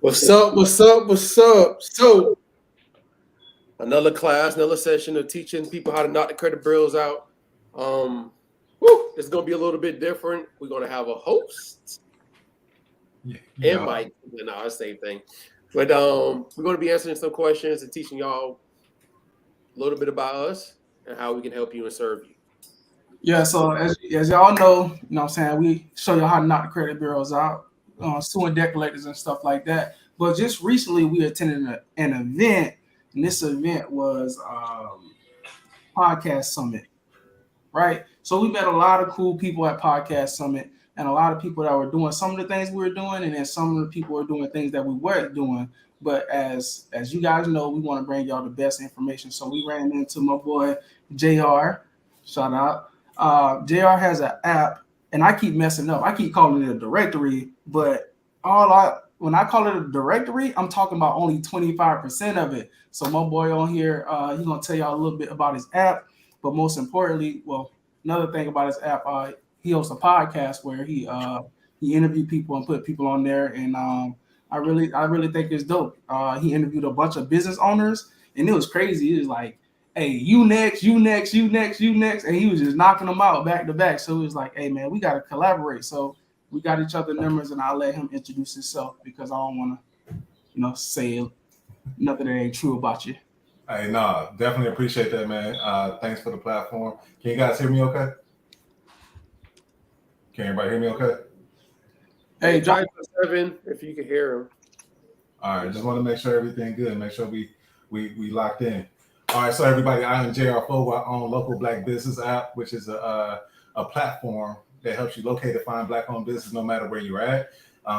What's up? What's up? What's up? So, another class, another session of teaching people how to knock the credit bureaus out. It's gonna be a little bit different. We're gonna have a host and Yeah. Mike. No, same thing. But we're gonna be answering some questions and teaching y'all a little bit about us and how we can help you and serve you. Yeah, so as y'all know, what I'm saying, we show you how to knock the credit bureaus out, suing debt collectors and stuff like that. But just recently, we attended an event, and this event was Podcast Summit, right? So we met a lot of cool people at Podcast Summit, and a lot of people that were doing some of the things we were doing, and then some of the people were doing things that we weren't doing. But as you guys know, we want to bring y'all the best information. So we ran into my boy Jr. Shout out. Jr. has an app, and I keep messing up. I keep calling it a directory, but all I when I call it a directory, I'm talking about only 25% of it. So my boy on here, he's gonna tell y'all a little bit about his app, but most importantly, well, another thing about his app, he hosts a podcast where he interview people and put people on there, and I really think it's dope. He interviewed a bunch of business owners, and it was crazy. It was like, hey, you next, you next, you next, you next, and he was just knocking them out back to back. So it was like, hey man, we got to collaborate. So we got each other numbers, and I'll let him introduce himself because I don't want to, say nothing that ain't true about you. Hey, nah, definitely appreciate that, man. Thanks for the platform. Can you guys hear me okay? Can everybody hear me okay? Hey, Hey, John. try for 7 if you can hear him. All right, just want to make sure everything good. Make sure we locked in. All right, so everybody, I am J.R. Fogle. I own Local Black Business App, which is a platform that helps you locate and find Black-owned business no matter where you're at.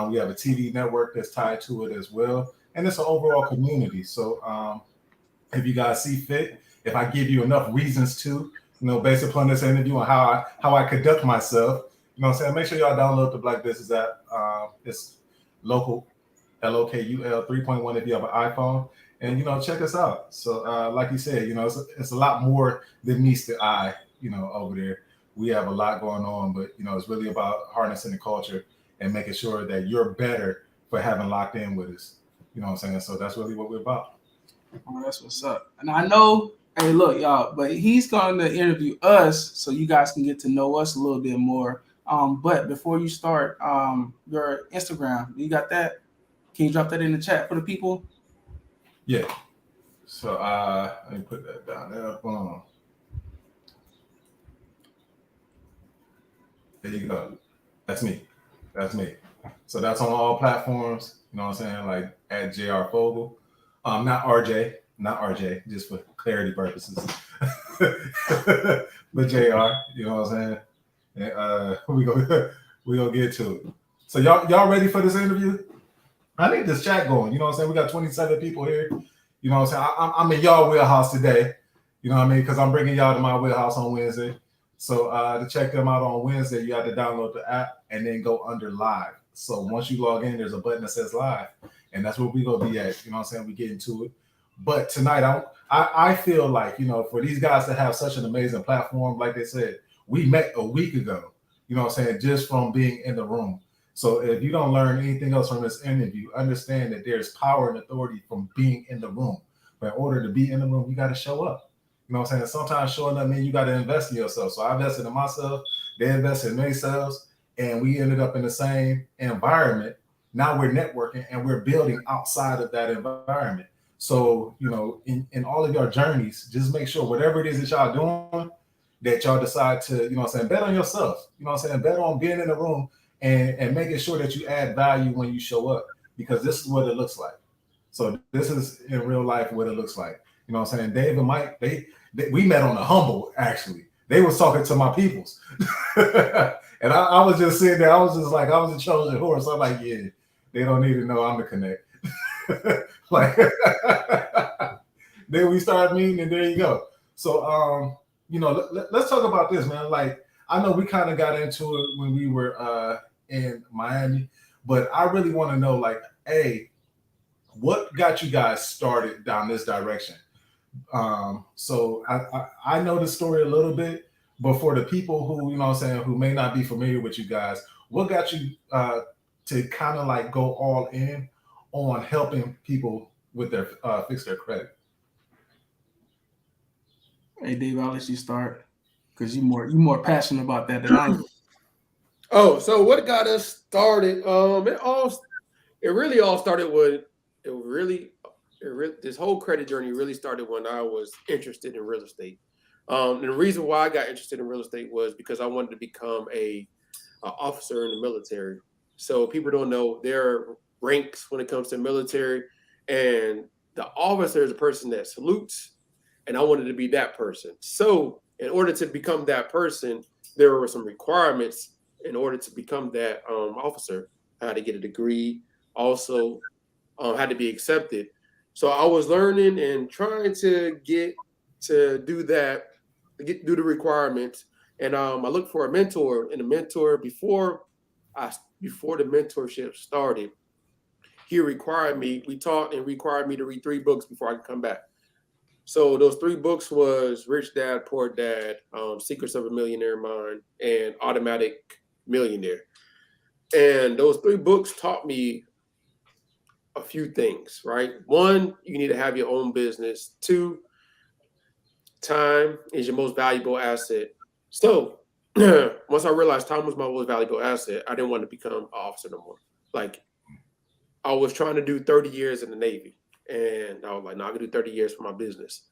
We have a TV network that's tied to it as well, and it's an overall community. So if you guys see fit, if I give you enough reasons to, based upon this interview and how I conduct myself, what I'm saying, make sure y'all download the Black Business app. It's local, LOKUL 3.1 if you have an iPhone, and check us out. So like you said, it's a lot more than meets the eye, over there. We have a lot going on, but it's really about harnessing the culture and making sure that you're better for having locked in with us. You know what I'm saying? So that's really what we're about. Oh, that's what's up. And I know, hey, look, y'all, but he's going to interview us so you guys can get to know us a little bit more. But before you start, your Instagram, you got that? Can you drop that in the chat for the people? Yeah. So let me put that down there. There you go. That's me. That's me. So that's on all platforms. You know what I'm saying? Like at JR Fogle. Not RJ. Not RJ, just for clarity purposes. But JR, you know what I'm saying? And we gonna get to it. So y'all ready for this interview? I need this chat going. You know what I'm saying? We got 27 people here. You know what I'm saying? I'm in y'all wheelhouse today. You know what I mean? Because I'm bringing y'all to my wheelhouse on Wednesday. So to check them out on Wednesday, you have to download the app and then go under live. So once you log in, there's a button that says live, and that's where we gonna be at. You know what I'm saying? We get into it. But tonight, I feel like for these guys to have such an amazing platform, like they said, we met a week ago. You know what I'm saying? Just from being in the room. So if you don't learn anything else from this interview, understand that there's power and authority from being in the room. But in order to be in the room, you got to show up. You know what I'm saying? Sometimes showing up means you got to invest in yourself. So I invested in myself. They invested in themselves. And we ended up in the same environment. Now we're networking and we're building outside of that environment. So, in all of your journeys, just make sure whatever it is that y'all doing, that y'all decide to, bet on yourself. You know what I'm saying? Bet on being in the room and making sure that you add value when you show up, because this is what it looks like. So this is in real life what it looks like. You know what I'm saying? Dave and Mike, we met on the humble, actually. They was talking to my peoples. And I was just sitting there. I was a Trojan horse. I'm like, yeah, they don't need to know I'm the connect. Like, then we start meeting, and there you go. So, let's talk about this, man. Like, I know we kind of got into it when we were in Miami, but I really want to know, like, hey, what got you guys started down this direction? So I know the story a little bit, but for the people who, who may not be familiar with you guys, what got you to kind of like go all in on helping people with their fix their credit? Hey, Dave, I'll let you start because you more passionate about that than I am. Oh, so what got us started? It really all started with this whole credit journey really started when I was interested in real estate. And the reason why I got interested in real estate was because I wanted to become a officer in the military. So people don't know their ranks when it comes to military, and the officer is a person that salutes, and I wanted to be that person. So in order to become that person, there were some requirements in order to become that officer. I had to get a degree, also had to be accepted. So I was learning and trying to get to do that, do the requirements, and I looked for a mentor. And a mentor before the mentorship started, he required me. We taught and required me to read 3 books before I could come back. So those 3 books was Rich Dad Poor Dad, Secrets of a Millionaire Mind, and Automatic Millionaire. And those 3 books taught me a few things, right? One, you need to have your own business. 2, time is your most valuable asset. So once I realized time was my most valuable asset, I didn't want to become an officer no more. Like I was trying to do 30 years in the Navy. And I was like, no, I can do 30 years for my business.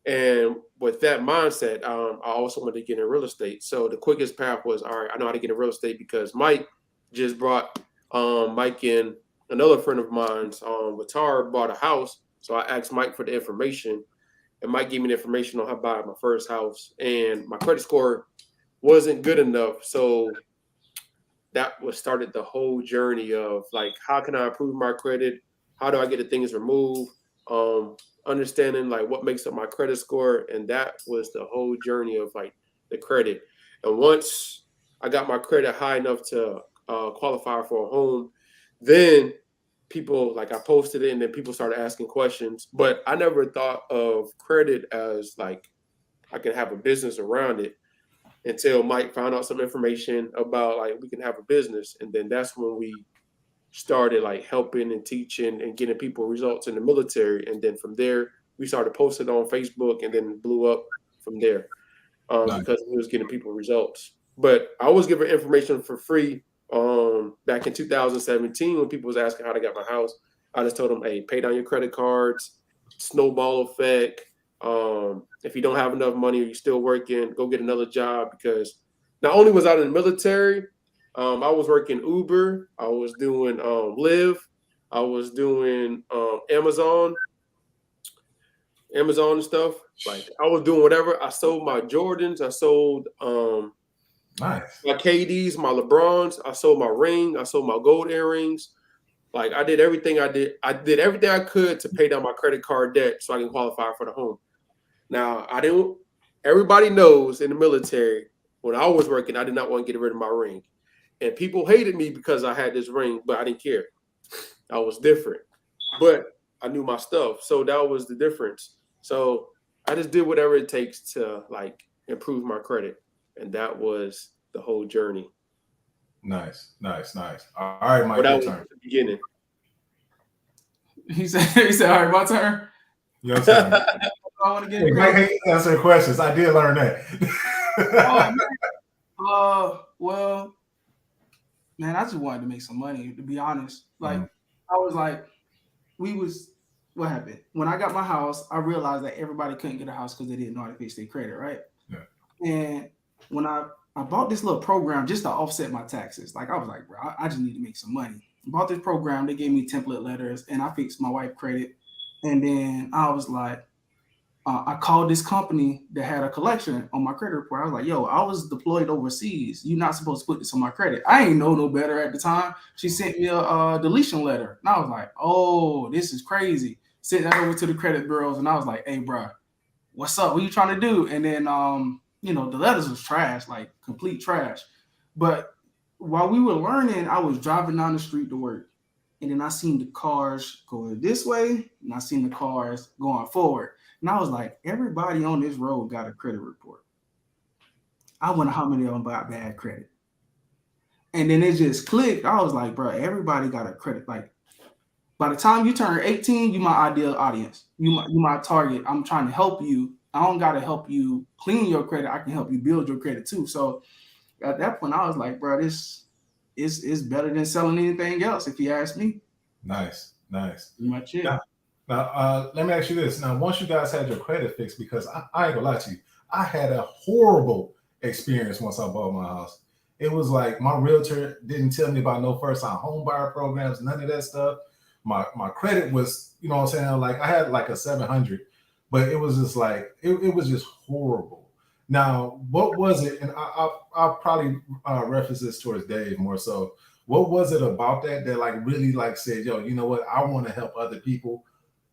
And with that mindset, I also wanted to get in real estate. So the quickest path was, all right, I know how to get in real estate because Mike just brought Mike in. Another friend of mine's, Watar, bought a house. So I asked Mike for the information, and Mike gave me the information on how to buy my first house. And my credit score wasn't good enough. So that was started the whole journey of like, how can I improve my credit? How do I get the things removed? Understanding like what makes up my credit score. And that was the whole journey of like the credit. And once I got my credit high enough to qualify for a home, then people, like I posted it and then people started asking questions, but I never thought of credit as like I could have a business around it until Mike found out some information about like we can have a business. And then that's when we started like helping and teaching and getting people results in the military. And then from there, we started posting on Facebook and then it blew up from there because we was getting people results. But I was giving information for free back in 2017 when people was asking how to get my house. I just told them, hey, pay down your credit cards, snowball effect. If you don't have enough money or you're still working, go get another job because not only was I in the military, I was working Uber, I was doing Lyft, I was doing Amazon and stuff. Like I was doing whatever. I sold my Jordans, I sold Nice. my KDs, my LeBrons, I sold my ring, I sold my gold earrings. Like I did everything I did. I did everything I could to pay down my credit card debt so I can qualify for the home. Now, everybody knows in the military, when I was working, I did not want to get rid of my ring. And people hated me because I had this ring, but I didn't care. I was different. But I knew my stuff. So that was the difference. So I just did whatever it takes to like improve my credit. And that was the whole journey. Nice. All right, Mike, But that your was turn. the beginning. He said, all right, my turn. Your turn. I want to get Hey, Mike hates answering questions. I did learn that. Well, man, I just wanted to make some money, to be honest. Like, I was like, what happened? When I got my house, I realized that everybody couldn't get a house because they didn't know how to fix their credit, right? Yeah. And when I bought this little program just to offset my taxes, like I was like, bro, I just need to make some money. I bought this program, they gave me template letters, and I fixed my wife's credit. And then I was like, I called this company that had a collection on my credit report. I was like, yo, I was deployed overseas. You're not supposed to put this on my credit. I ain't know no better at the time. She sent me a deletion letter. And I was like, oh, this is crazy. Sent that over to the credit bureaus. And I was like, hey, bro, what's up? What are you trying to do? And then, the letters was trash, like complete trash. But while we were learning, I was driving down the street to work. And then I seen the cars going this way, and I seen the cars going forward. And I was like, everybody on this road got a credit report. I wonder how many of them got bad credit. And then it just clicked. I was like, bro, everybody got a credit. Like, By the time you turn 18, you my ideal audience. You my target. I'm trying to help you. I don't gotta help you clean your credit. I can help you build your credit too. So at that point, I was like, bro, this is better than selling anything else, if you ask me. Nice. Pretty much it. Now, let me ask you this. Now, once you guys had your credit fixed, because I ain't gonna lie to you, I had a horrible experience once I bought my house. It was like my realtor didn't tell me about no first time home buyer programs, none of that stuff. My credit was, you know what I'm saying? Like I had like a 700, but it was just like it was just horrible. Now, what was it? And I'll probably reference this towards Dave more so. What was it about that like really like said, yo, you know what? I want to help other people,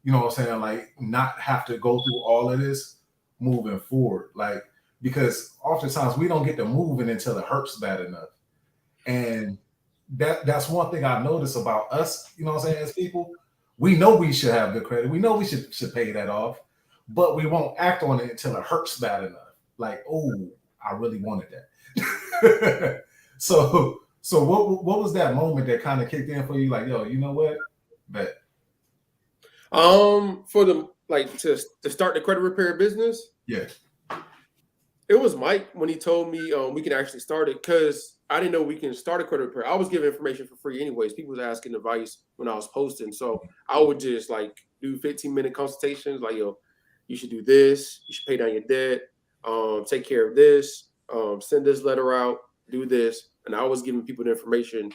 you know what I'm saying? Like not have to go through all of this moving forward. Like, because oftentimes we don't get to moving until it hurts bad enough. And that's one thing I notice about us, you know what I'm saying, as people. We know we should have good credit. We know we should pay that off, but we won't act on it until it hurts bad enough. Like, oh, I really wanted that. So what was that moment that kind of kicked in for you? Like, yo, you know what? Bet. For the like to start the credit repair business, Yeah. it was Mike when he told me we can actually start it, because I didn't know we can start a credit repair. I was giving information for free anyways. People was asking advice when I was posting, so I would just like do 15-minute consultations. Like, yo, you should do this. You should pay down your debt. Take care of this. Send this letter out. Do this, and I was giving people the information.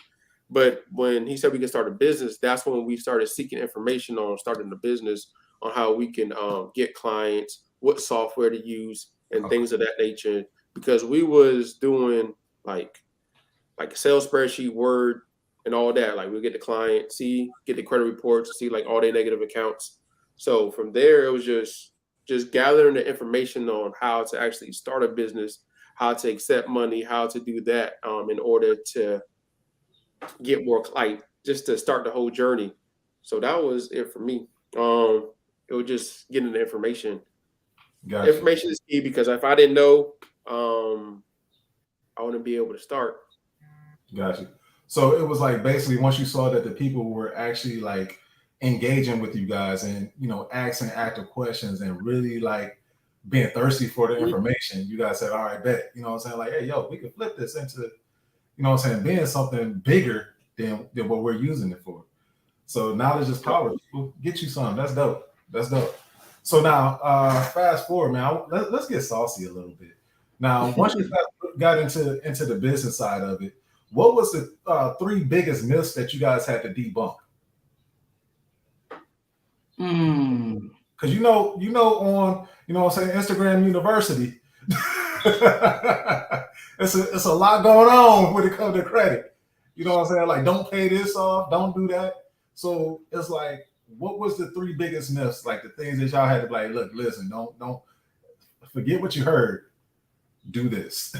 But when he said we can start a business, that's when we started seeking information on starting the business, on how we can get clients, what software to use, and things of that nature. Because we was doing like a sales spreadsheet, Word, and all that. Like we get the client, get the credit reports, see like all their negative accounts. So from there, it was just gathering the information on how to actually start a business, how to accept money, how to do that in order to get more, like just to start the whole journey. So that was it for me. It was just getting the information. Gotcha. Information is key, because if I didn't know, I wouldn't be able to start. Gotcha. So it was like basically once you saw that the people were actually like engaging with you guys and, you know, asking active questions and really like being thirsty for the information, you guys said, all right, bet. You know what I'm saying? Like, hey, yo, we can flip this into, you know what I'm saying, being something bigger than what we're using it for. So knowledge is power. People, get you some. That's dope. That's dope. So now, fast forward, man. Let's get saucy a little bit. Now, once you got into the business side of it, what was the 3 biggest myths that you guys had to debunk? Because you know on, you know what I'm saying, Instagram University, it's a lot going on when it comes to credit. You know what I'm saying? Like, don't pay this off, don't do that. So it's like, what was the 3 biggest myths? Like the things that y'all had to be like, look, listen, don't forget what you heard. Do this.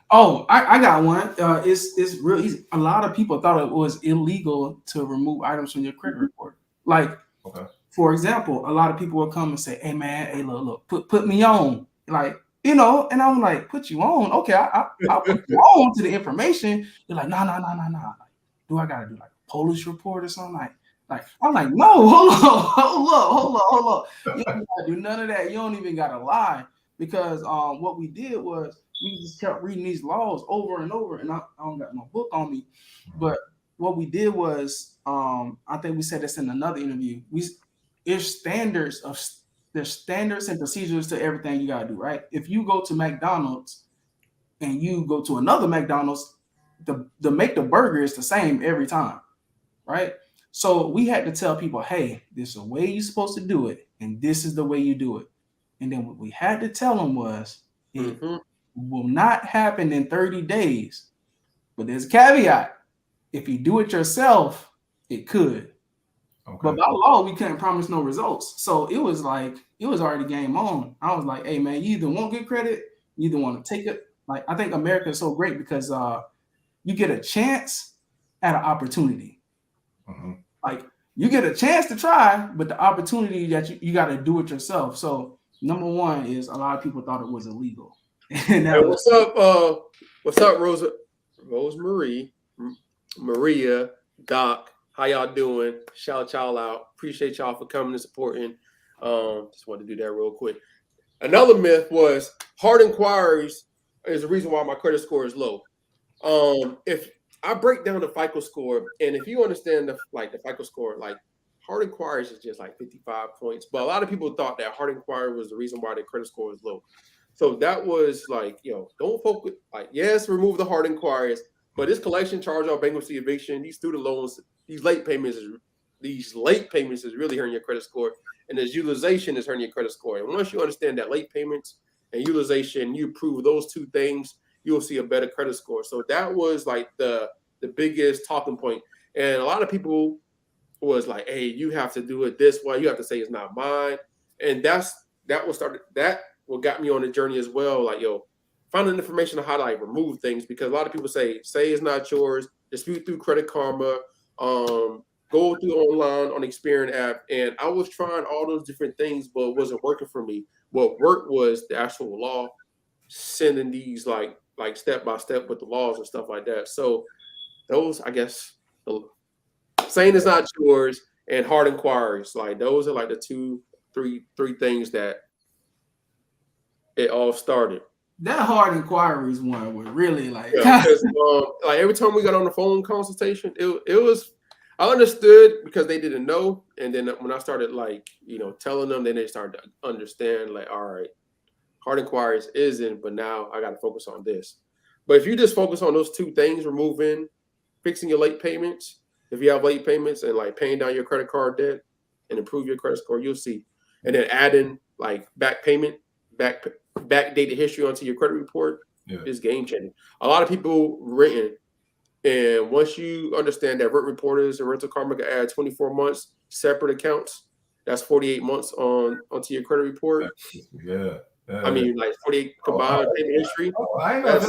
Oh, I got one. It's real easy. A lot of people thought it was illegal to remove items from your credit report. Like, okay, for example, a lot of people will come and say, "Hey man, hey look, put me on." Like, you know, and I'm like, "Put you on? Okay, I'll put you on to the information." You're like, "No. Like, do I gotta do like a police report or something?" Like I'm like, "No, hold up. You don't gotta do none of that. You don't even gotta lie." Because what we did was we just kept reading these laws over and over, and I don't got my book on me, but what we did was I think we said this in another interview. There's standards and procedures to everything you gotta do, right? If you go to McDonald's and you go to another McDonald's, the make the burger is the same every time, right? So we had to tell people, hey, this is the way you're supposed to do it, and this is the way you do it. And then what we had to tell them was it will not happen in 30 days. But there's a caveat. If you do it yourself, it could. Okay. But by law, we couldn't promise no results. So it was already game on. I was like, hey man, you either want good credit, you either want to take it. Like, I think America is so great because you get a chance at an opportunity. Like, you get a chance to try, but the opportunity that you got to do it yourself. So number one is a lot of people thought it was illegal. And hey, what's up, Rosemary, Maria, Doc? How y'all doing? Shout y'all out. Appreciate y'all for coming and supporting. Just wanted to do that real quick. Another myth was hard inquiries is the reason why my credit score is low. If I break down the FICO score, and if you understand the FICO score, like hard inquiries is just like 55 points, but a lot of people thought that hard inquiry was the reason why their credit score is low. So that was like, don't focus. Like, yes, remove the hard inquiries, but this collection, charge off, bankruptcy, eviction, these student loans, these late payments is really hurting your credit score, and this utilization is hurting your credit score. And once you understand that late payments and utilization, you prove those two things, you'll see a better credit score. So that was like the biggest talking point. And a lot of people was like, hey, you have to do it this way. You have to say it's not mine. And that what got me on the journey as well. Like, finding information on how to like remove things, because a lot of people say it's not yours, dispute through Credit Karma, go through online on the Experian app. And I was trying all those different things, but it wasn't working for me. What worked was the actual law, sending these like step by step with the laws and stuff like that. So those, I guess, saying it's not yours and hard inquiries, like those are like the three things that it all started. That hard inquiries one was really like, because like every time we got on the phone consultation, it was, I understood because they didn't know, and then when I started like telling them, then they started to understand like, all right, hard inquiries isn't, but now I got to focus on this. But if you just focus on those two things, fixing your late payments, if you have late payments and like paying down your credit card debt and improve your credit score, you'll see. And then adding like backdated history onto your credit report is game changing. A lot of people renting, and once you understand that rent reporters and rental karma can add 24 months separate accounts, that's 48 months onto your credit report. I mean, like 48 combined payment history. I know.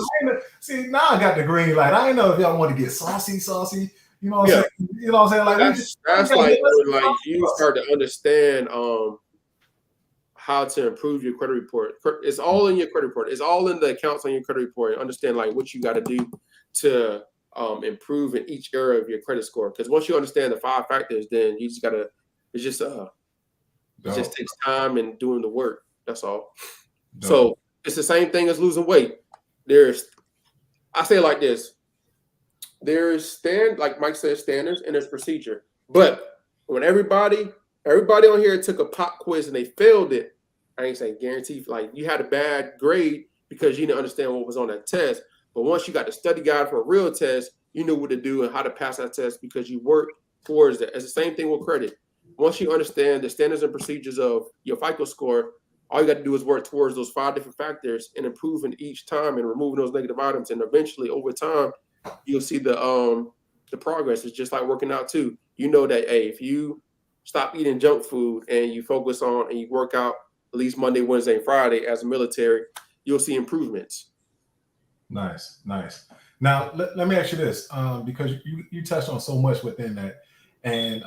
See, now I got the green light. I know if y'all want to get saucy. You know what I'm saying? You know what I'm saying? Like that's like when you start to understand how to improve your credit report. It's all in your credit report. It's all in the accounts on your credit report. And understand like what you got to do to improve in each area of your credit score. Because once you understand the 5 factors, then you just gotta. It just takes time and doing the work. That's all. So it's the same thing as losing weight. I say it like this. There's like Mike said, standards, and there's procedure. But when everybody on here took a pop quiz and they failed it, I ain't saying guarantee, like you had a bad grade because you didn't understand what was on that test. But once you got the study guide for a real test, you knew what to do and how to pass that test because you worked towards it. It's the same thing with credit. Once you understand the standards and procedures of your FICO score, all you got to do is work towards those 5 different factors and improving each time and removing those negative items. And eventually, over time, you'll see the progress. It's just like working out too. You know that, hey, if you stop eating junk food and you focus on and you work out at least Monday, Wednesday, and Friday as a military, you'll see improvements. Nice. Now, let me ask you this, because you touched on so much within that. And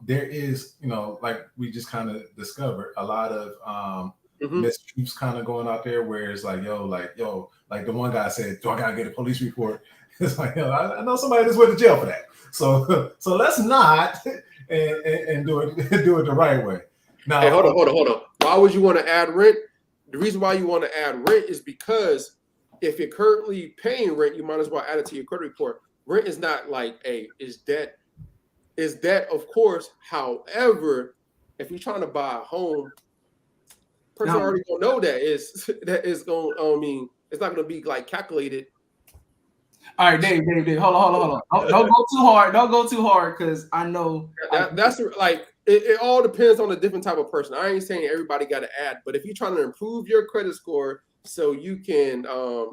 there is, like we just kind of discovered a lot of mistruths kind of going out there where it's like, like the one guy said, do I gotta get a police report? It's like, I know somebody that's went to jail for that. So let's not and do it the right way. Now, hey, hold on. Why would you want to add rent? The reason why you want to add rent is because if you're currently paying rent, you might as well add it to your credit report. Rent is not like, is debt. Is that, of course. However, if you're trying to buy a home, person already gonna know that is going. I mean, it's not gonna be like calculated. All right, Dave. Hold on. Don't go too hard, because I know that's like it all depends on the different type of person. I ain't saying everybody got to add, but if you're trying to improve your credit score so you can,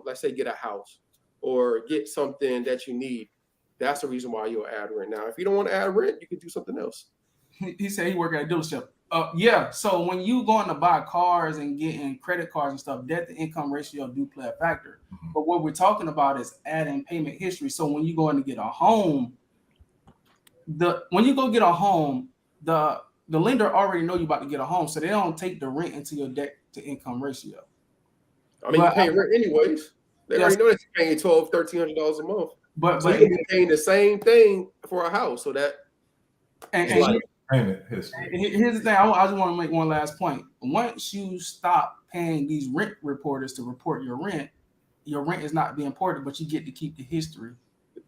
let's say, get a house or get something that you need, that's the reason why you'll add rent. Now, if you don't want to add rent, you can do something else. He said he work at a dealership. So when you going to buy cars and getting credit cards and stuff, debt to income ratio do play a factor. But what we're talking about is adding payment history. So when you going to get a home, the lender already know you about to get a home, so they don't take the rent into your debt to income ratio. I mean, you pay rent anyways. They already know that you're paying $1,200-$1,300 a month. But you can be paying the same thing for a house. So that And Like payment history. here's the thing. I just want to make one last point. Once you stop paying these rent reporters to report your rent is not being reported, but you get to keep the history.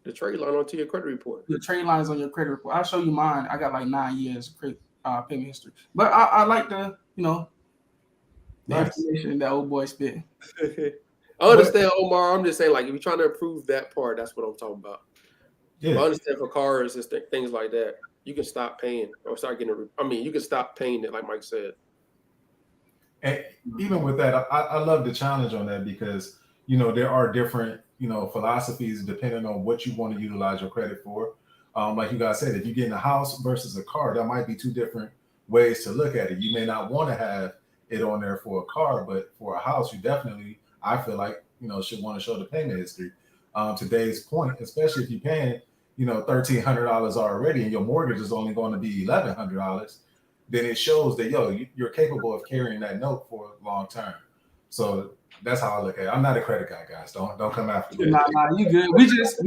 the trade line onto your credit report. The trade lines on your credit report. I'll show you mine. I got like 9 years of payment history. But I like the the Nice. information that old boy spit. I understand, Omar. I'm just saying, like, if you're trying to improve that part, that's what I'm talking about. Yeah. But I understand for cars and things like that, you can stop paying or start getting. You can stop paying it, like Mike said. And even with that, I love the challenge on that because there are different philosophies depending on what you want to utilize your credit for. Like you guys said, if you're getting a house versus a car, that might be two different ways to look at it. You may not want to have it on there for a car, but for a house, you definitely, I feel like, should want to show the payment history. Today's point, especially if you're paying, $1,300 already and your mortgage is only going to be $1,100, then it shows that, you're capable of carrying that note for a long term. So that's how I look at it. I'm not a credit guy, guys. Don't come after me. Nah, you good. We just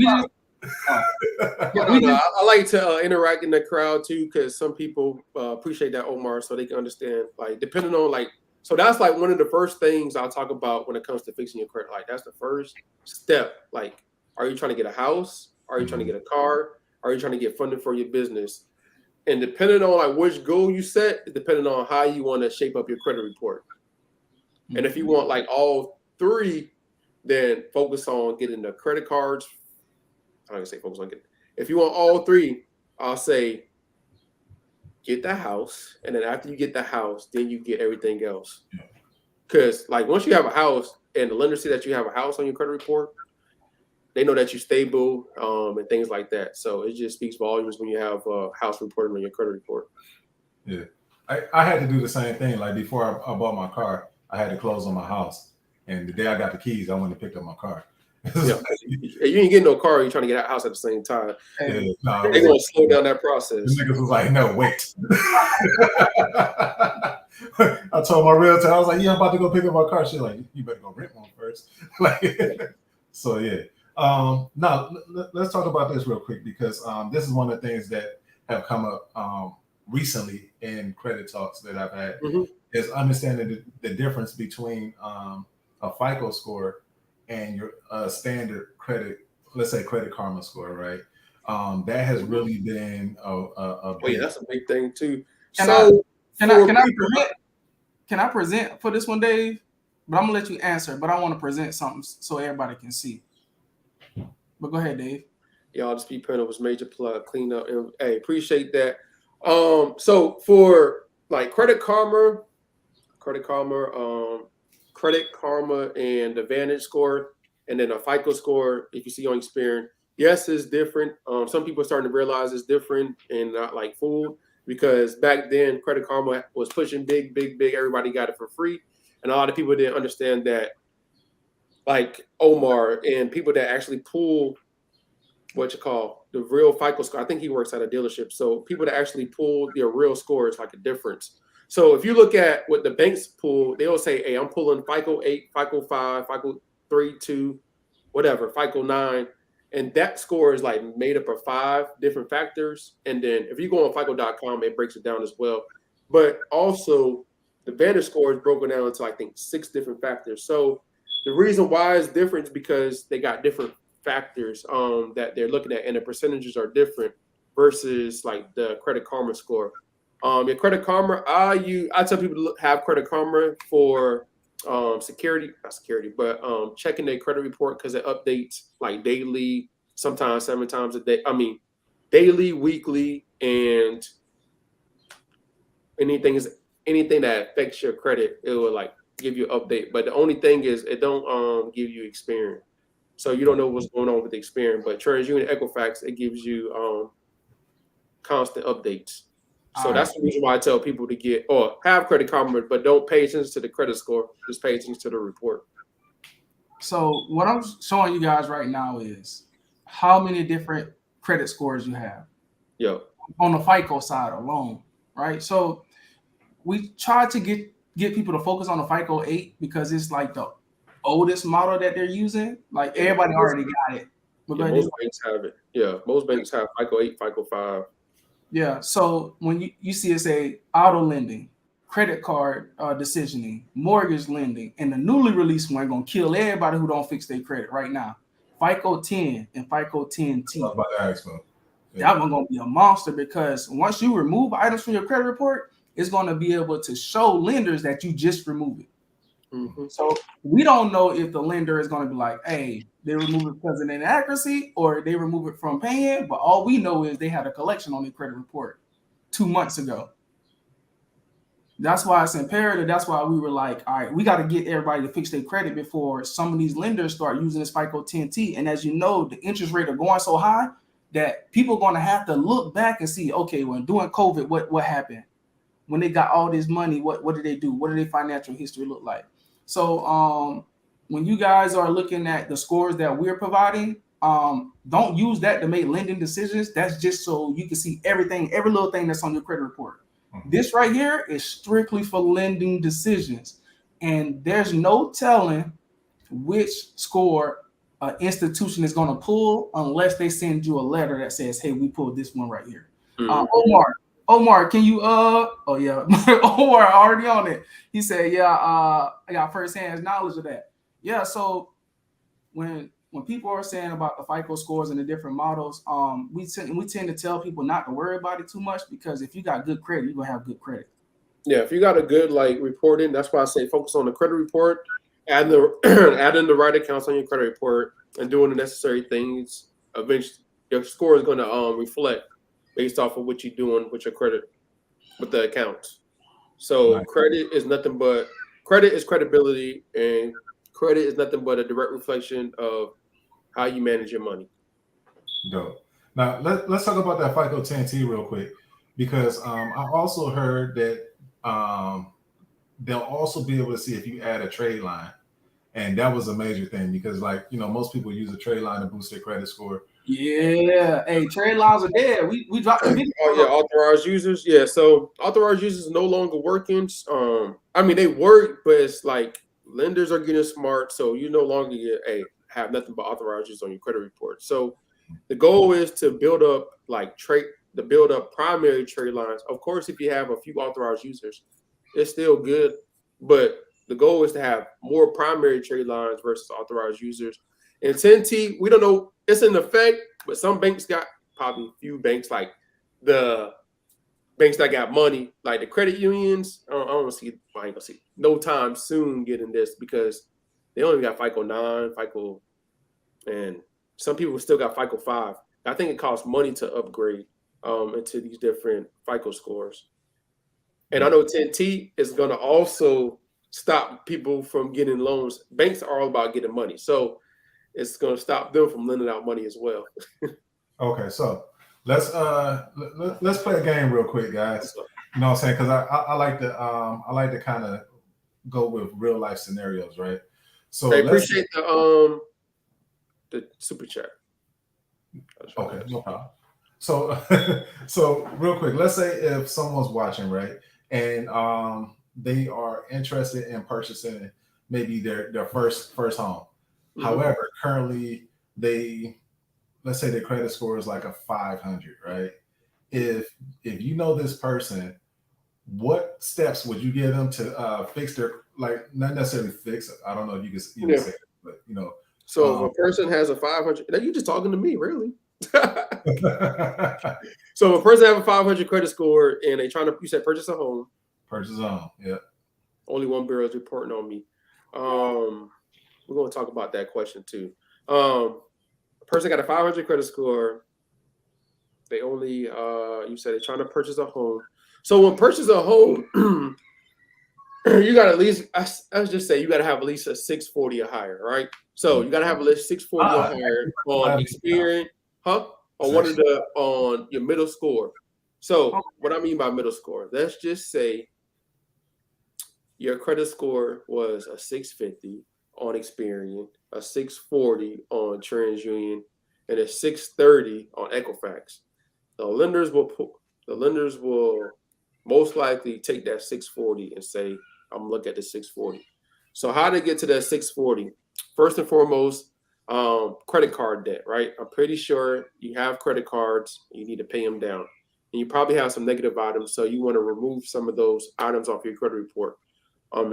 I like to interact in the crowd too, because some people appreciate that, Omar, so they can understand. Like, depending on so that's like one of the first things I'll talk about when it comes to fixing your credit. Like, that's the first step. Like, are you trying to get a house? Are you trying to get a car? Are you trying to get funded for your business? And depending on which goal you set, depending on how you want to shape up your credit report. And if you want all three, then focus on getting the credit cards. I'm not gonna say focus on getting. If you want all three, I'll say get the house, and then after you get the house, then you get everything else. Because once you have a house, and the lender see that you have a house on your credit report, they know that you're stable and things like that. So it just speaks volumes when you have a house reported on your credit report. Yeah, I had to do the same thing. Like before I bought my car, I had to close on my house, and the day I got the keys, I went and picked up my car. Yeah. You ain't getting no car, you're trying to get a house at the same time. Yeah, they're going to slow down that process. The niggas was like, no, wait. I told my realtor, I was like, yeah, I'm about to go pick up my car. She's like, you better go rent one first. So, yeah. Now, let's talk about this real quick because this is one of the things that have come up recently in credit talks that I've had is understanding the difference between a FICO score and your standard credit, let's say Credit Karma score, right? That has really been that's a big thing too. Can I present for this one, Dave? But I'm gonna let you answer. But I want to present something so everybody can see. But go ahead, Dave. Y'all just be putting up was major plug, clean up, and hey, appreciate that. So for Credit Karma, and the Vantage score, and then a FICO score, if you see on Experian, yes, it's different. Some people are starting to realize it's different and not fooled, because back then Credit Karma was pushing big. Everybody got it for free, and a lot of people didn't understand that. Like Omar and people that actually pull the real FICO score. I think he works at a dealership. So people that actually pull their real score is a difference. So if you look at what the banks pull, they'll say, hey, I'm pulling FICO 8, FICO 5, FICO 3, 2, whatever, FICO 9. And that score is made up of 5 different factors. And then if you go on FICO.com, it breaks it down as well. But also the Vantage score is broken down into, I think, 6 different factors. So the reason why it's different is because they got different factors that they're looking at, and the percentages are different versus the Credit Karma score. Your Credit Karma, I tell people to have Credit Karma for checking their credit report, because it updates daily, sometimes 7 times a day. I mean, daily, weekly, and anything that affects your credit, it will give you an update. But the only thing is it don't give you Experian. So you don't know what's going on with the Experian. But TransUnion Equifax, it gives you constant updates. So that's the reason why I tell people to get or have Credit Karma, but don't pay attention to the credit score. Just pay attention to the report. So what I'm showing you guys right now is how many different credit scores you have. Yeah. On the FICO side alone, right? So we try to get people to focus on the FICO 8 because it's the oldest model that they're using. Everybody already got it. Most banks have it. Yeah, most banks have FICO 8, FICO 5. Yeah. So when you see it say auto lending, credit card decisioning, mortgage lending, and the newly released one gonna kill everybody who don't fix their credit right now. FICO 10 and FICO I 10T. was about to ask, bro. Yeah. That one gonna be a monster because once you remove items from your credit report, it's gonna be able to show lenders that you just removed it. Mm-hmm. So we don't know if the lender is going to be like, hey, they remove it because of inaccuracy or they remove it from paying. But all we know is they had a collection on their credit report 2 months ago. That's why it's imperative. That's why we were like, all right, we got to get everybody to fix their credit before some of these lenders start using this FICO 10T. And as you know, the interest rate are going so high that people are going to have to look back and see, okay, when during COVID, what happened? When they got all this money, what did they do? What did their financial history look like? So when you guys are looking at the scores that we're providing, don't use that to make lending decisions. That's just so you can see everything, every little thing that's on your credit report. This right here is strictly for lending decisions. And there's no telling which score an institution is going to pull unless they send you a letter that says, hey, we pulled this one right here. Omar, can you oh yeah, Omar already on it. He said, yeah, I got firsthand knowledge of that. Yeah, so when people are saying about the FICO scores and the different models, we tend to tell people not to worry about it too much because if you got good credit, you're gonna have good credit. Yeah, if you got a good like reporting, that's why I say focus on the credit report, add the add in the right accounts on your credit report, and doing the necessary things. Eventually, your score is going to reflect based off of what you're doing with your credit, with the accounts. So Nice. credit is nothing but credit is credibility, and credit is nothing but a direct reflection of how you manage your money. Dope. Now let's talk about that FICO 10T real quick because I also heard that they'll also be able to see if you add a trade line, and that was a major thing because like most people use a trade line to boost their credit score. Yeah, hey, trade lines are dead. We dropped the video. Oh yeah, authorized users. Yeah, so authorized users no longer working. I mean they work, but it's like lenders are getting smart, so you no longer have nothing but authorized users on your credit report. So the goal is to build up primary trade lines. Of course, if you have a few authorized users, it's still good, but the goal is to have more primary trade lines versus authorized users. And 10T, we don't know, it's in effect, but some banks got probably a few banks like the banks that got money, like the credit unions. I ain't gonna see no time soon getting this because they only got FICO 9, FICO, and some people still got FICO 5. I think it costs money to upgrade into these different FICO scores. And I know 10T is going to also stop people from getting loans. Banks are all about getting money. So it's going to stop them from lending out money as well. Okay, so let's play a game real quick, guys. You know what I'm saying? Because I like to kind of go with real life scenarios, right? So I appreciate the super chat. Okay, no problem. So so real quick, let's say if someone's watching, right, and they are interested in purchasing maybe their first home. Mm-hmm. However, currently let's say their credit score is like a 500, right? If you know this person, what steps would you give them to fix their, like, not necessarily fix it? I don't know if you can say it, but So if a person has a 500, now you just talking to me, really. So if a person have a 500 credit score and they trying to, you said purchase a home. Purchase a home, yeah. Only one bureau is reporting on me. We're going to talk about that question too. A person got a 500 credit score. They only, you said they're trying to purchase a home. So when purchase a home, you got at least, let's just say you got to have at least a 640 or higher, right? So you got to have at least 640 or higher on Experian, on your middle score. So what I mean by middle score, let's just say your credit score was a 650 on Experian, a 640 on TransUnion, and a 630 on Equifax. The lenders will most likely take that 640 and say, I'm gonna look at the 640. So how to get to that 640? First and foremost, credit card debt, right? I'm pretty sure you have credit cards. You need to pay them down. and you probably have some negative items. So you want to remove some of those items off your credit report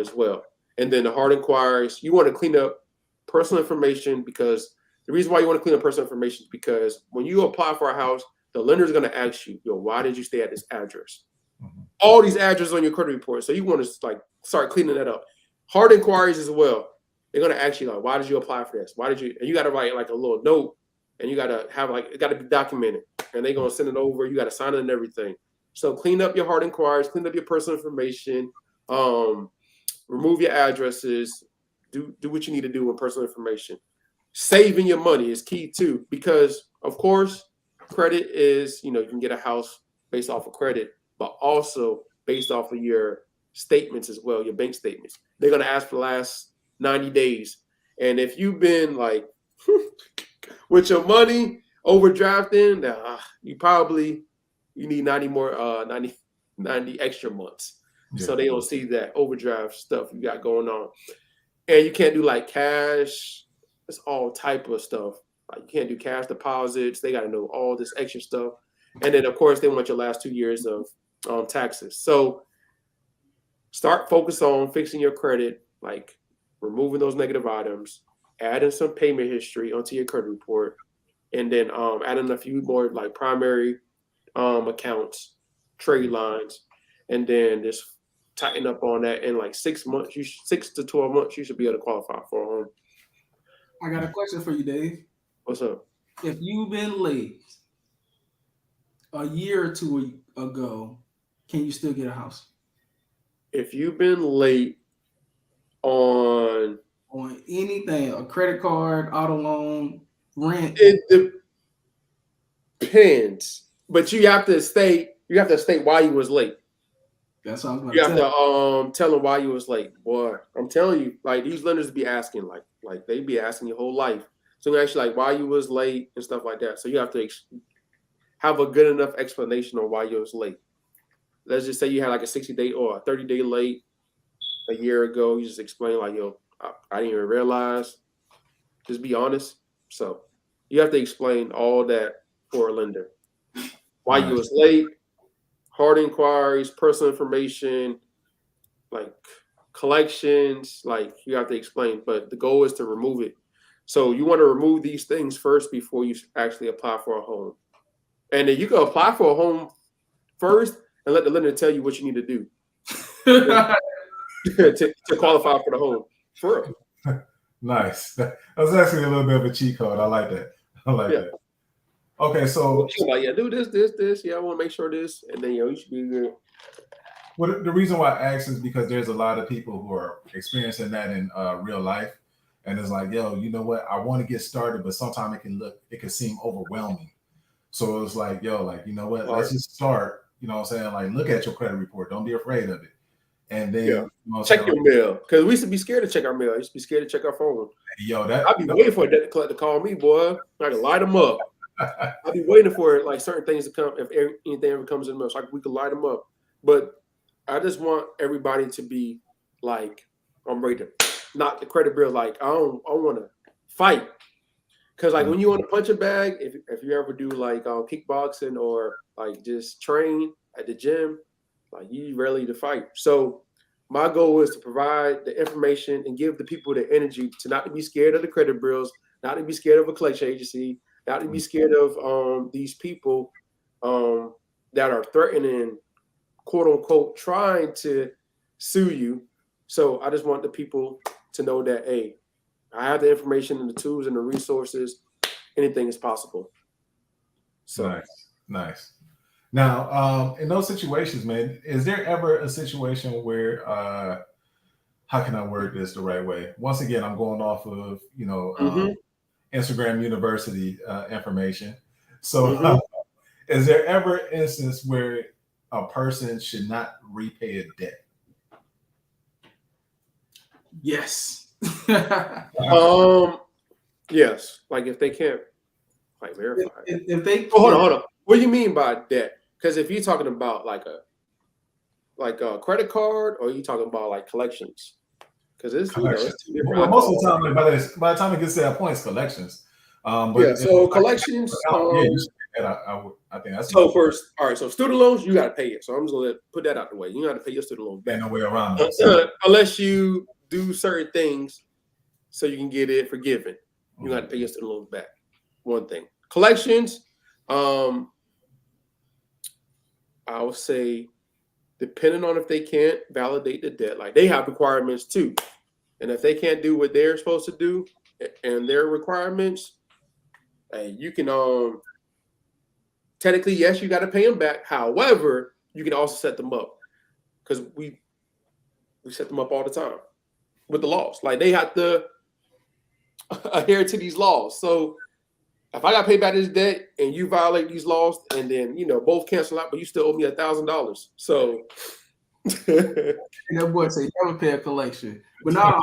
as well. And then the hard inquiries, you want to clean up personal information, because the reason why you want to clean up personal information is because when you apply for a house, the lender is going to ask you, why did you stay at this address? Mm-hmm. All these addresses on your credit report. So you want to like start cleaning that up. Hard inquiries as well. They're going to ask you, like, why did you apply for this? Why did you? And you got to write like a little note, and you got to have like, it got to be documented, and they're going to send it over. You got to sign it and everything. So clean up your hard inquiries, clean up your personal information, remove your addresses, do what you need to do with personal information. Saving your money is key too, because of course, credit is, you can get a house based off of credit, but also based off of your statements as well, your bank statements. They're going to ask for the last 90 days. And if you've been like with your money overdrafting, you need 90 extra months. Yeah. So they don't see that overdraft stuff you got going on. And you can't do like cash. It's all type of stuff. Like you can't do cash deposits. They got to know all this extra stuff. And then, of course, they want your last 2 years of taxes. So start focus on fixing your credit, like removing those negative items, adding some payment history onto your credit report, and then adding a few more like primary accounts, trade lines, and then just tighten up on that. In like 6 months, 6 to 12 months, you should be able to qualify for a home. I got a question for you, Dave. What's up? If you've been late a year or two ago, can you still get a house? If you've been late on anything, a credit card, auto loan, rent, it depends. But you have to state why you was late. That's what I was going to tell. You have to tell them why you was late. Boy, I'm telling you, like these lenders be asking, like they be asking your whole life. So they actually like why you was late and stuff like that. So you have to have a good enough explanation on why you was late. Let's just say you had like a 60-day or a 30-day late a year ago. You just explain like, I didn't even realize. Just be honest. So you have to explain all that for a lender. Why you was late, hard inquiries, personal information, like collections, like you have to explain. But the goal is to remove it. So you want to remove these things first before you actually apply for a home. And then you can apply for a home first and let the lender tell you what you need to do to qualify for the home. For real. Nice. That was actually a little bit of a cheat code. I like that. That. Okay, so like, do this. Yeah, I want to make sure this, and then you should be good. Well, the reason why I ask is because there's a lot of people who are experiencing that in real life, and it's like, you know what? I want to get started, but sometimes it can seem overwhelming. So it's like, you know what? Let's just start. You know what I'm saying? Like, look at your credit report. Don't be afraid of it. And then check your mail, because we used to be scared to check our mail. I used to be scared to check our phone. I'd be waiting for a debt collector to call me, boy. I can light them up. I'd be waiting for like certain things to come if anything ever comes in the mail, so we could light them up. But I just want everybody to be like, I'm ready to knock the credit bill. Like I want to fight, because like when you want to punch a bag, if you ever do like kickboxing or like just train at the gym, like you ready to fight. So my goal is to provide the information and give the people the energy to not to be scared of the credit bureaus, not to be scared of a collection agency, not to be scared of these people that are threatening, quote unquote, trying to sue you. So I just want the people to know that, hey, I have the information and the tools and the resources. Anything is possible. So nice. Now, in those situations, man, is there ever a situation where, how can I word this the right way? Once again, I'm going off of, Instagram University information. So is there ever an instance where a person should not repay a debt? Yes. Yes. Like if they can't like verify. If they hold on. What do you mean by debt? Because if you're talking about like a credit card, or are you talking about like collections? Because it's two different. Well, most of the time, by the time it gets to that point, it's collections. So collections. And I think that's So first, all right. So student loans, you got to pay it. So I'm just gonna put that out the way. You got to pay your student loans back. ain't no way around it. Unless you do certain things so you can get it forgiven. You got to pay your student loans back. One thing. Collections, I would say, depending on if they can't validate the debt, like they have requirements too. And if they can't do what they're supposed to do and their requirements, you can technically, yes, you got to pay them back. However, you can also set them up because we set them up all the time with the laws. Like they have to adhere to these laws. So if I got to pay back this debt and you violate these laws, and then both cancel out, but you still owe me $1,000. So and that boy say never pay a collection. But now,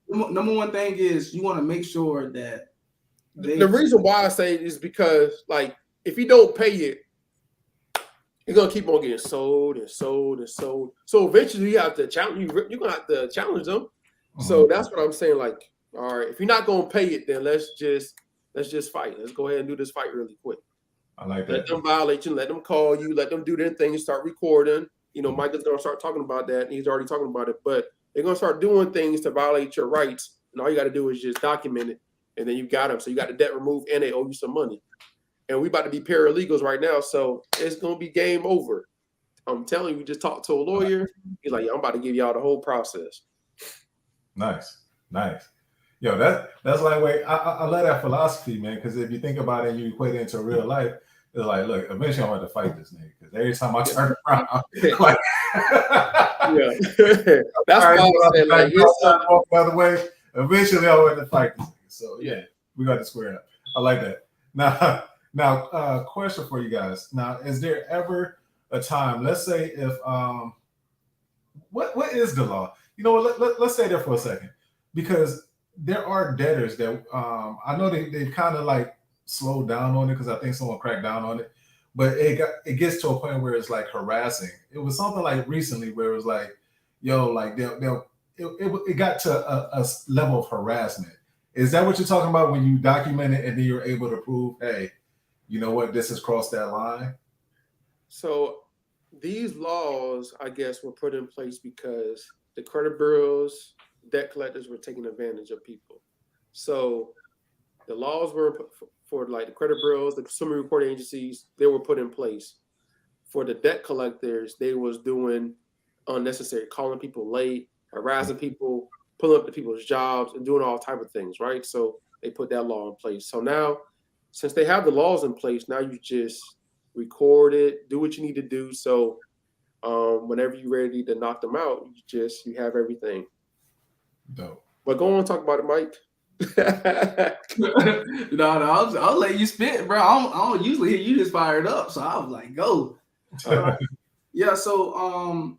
number one thing is you want to make sure that the reason why I say it is because, like, if you don't pay it, you're gonna keep on getting sold and sold and sold. So eventually, you have to challenge. You're gonna have to challenge them. So that's what I'm saying. Like, all right, if you're not gonna pay it, then let's just fight. Let's go ahead and do this fight really quick. I like that. Let them violate you. Let them call you. Let them do their thing. Start recording. Michael's gonna start talking about that. And he's already talking about it. But they're gonna start doing things to violate your rights, and all you got to do is just document it, and then you got them. So you got the debt removed, and they owe you some money. And we about to be paralegals right now, so it's gonna be game over. I'm telling you, just talk to a lawyer. He's like, I'm about to give y'all the whole process. Nice. Yo, that's like, wait, I love that philosophy, man. Because if you think about it, and you equate it into real life. It's like, look, eventually I'm going to fight this nigga because every time I turn around, like, that's why I said, like, walk the other way. Eventually, I want to fight this nigga. So yeah, we got to square up. I like that. Now, question for you guys. Now, is there ever a time? Let's say if what is the law? Let's stay there for a second, because there are debtors that I know they kind of like slowed down on it because I think someone cracked down on it, but it gets to a point where it's like harassing. It was something like recently where it was like, yo, like it got to a level of harassment. Is that what you're talking about when you document it and then you're able to prove, hey, you know what, this has crossed that line? So these laws, I guess, were put in place because the credit bureaus, debt collectors were taking advantage of people. So the laws were for like the credit bureaus, the consumer reporting agencies, they were put in place. For the debt collectors, they was doing unnecessary, calling people late, harassing people, pulling up to people's jobs, and doing all type of things, right? So they put that law in place. So now, since they have the laws in place, now you just record it, do what you need to do. So whenever you're ready to knock them out, you have everything. Dope. But go on and talk about it, Mike. No, I'll let you spit, bro. I don't usually hear you just fired up, so I was like, go. Yeah, so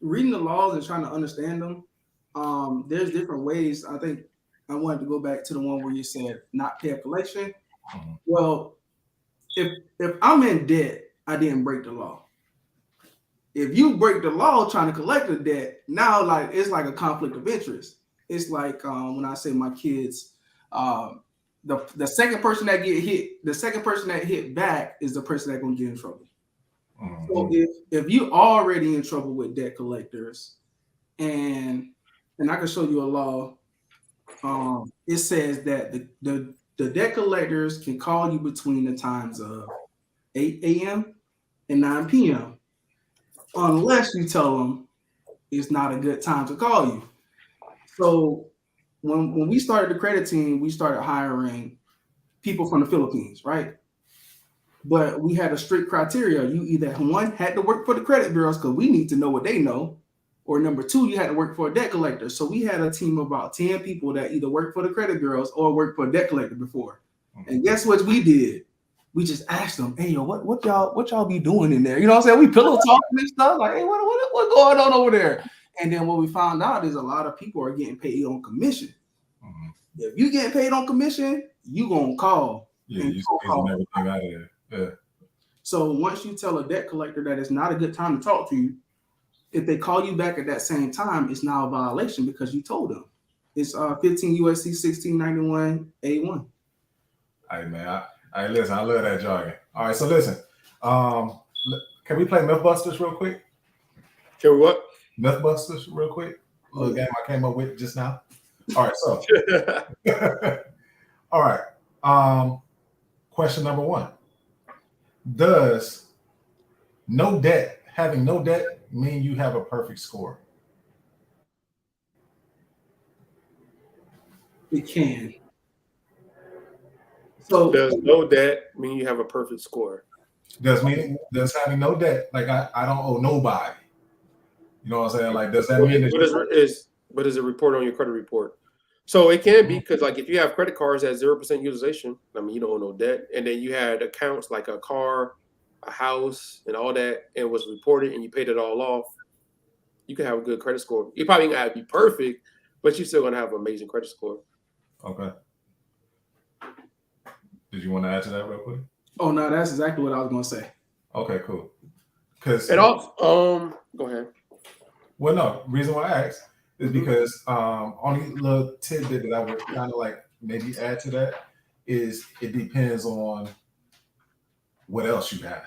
reading the laws and trying to understand them, there's different ways. I think I wanted to go back to the one where you said not pay a collection. Mm-hmm. Well, if I'm in debt, I didn't break the law. If you break the law trying to collect the debt, now like it's like a conflict of interest. It's like when I say my kids, the second person that get hit, the second person that hit back is the person that's gonna get in trouble. Mm-hmm. So if you already in trouble with debt collectors, and I can show you a law, it says that the debt collectors can call you between the times of 8 a.m. and 9 p.m. unless you tell them it's not a good time to call you. So when we started the credit team, we started hiring people from the Philippines, right? But we had a strict criteria. You either, one, had to work for the credit bureaus because we need to know what they know, or number two, you had to work for a debt collector. So we had a team of about 10 people that either worked for the credit bureaus or worked for a debt collector before. And guess what we did? We just asked them, hey, yo, what y'all be doing in there? You know what I'm saying? We pillow talking and stuff. Like, hey, what going on over there? And then what we found out is a lot of people are getting paid on commission. Mm-hmm. If you get paid on commission, you gonna call. Yeah, you squeezing everything out of there. Yeah. So once you tell a debt collector that it's not a good time to talk to you, if they call you back at that same time, it's now a violation because you told them. It's 15 USC 1691 A1. Hey man, All right, listen, I love that jargon. All right, so listen, can we play Mythbusters real quick? Can we what? Mythbusters real quick. A little game I came up with just now. All right, so all right. Question number 1. Does having no debt mean you have a perfect score? It can. So Does no debt mean you have a perfect score? Does having no debt, like I don't owe nobody. You know what I'm saying? Like, does that mean that But is it reported on your credit report? So it can be, because like if you have credit cards at 0% utilization, I mean you don't owe no debt, and then you had accounts like a car, a house, and all that, and was reported, and you paid it all off, you can have a good credit score. You probably ain't gonna be perfect, but you're still gonna have an amazing credit score. Okay. Did you want to add to that real quick? Oh no, that's exactly what I was gonna say. Okay, cool. Because And also, go ahead. Well, no, reason why I asked is because only little tidbit that I would kind of like maybe add to that is it depends on what else you have.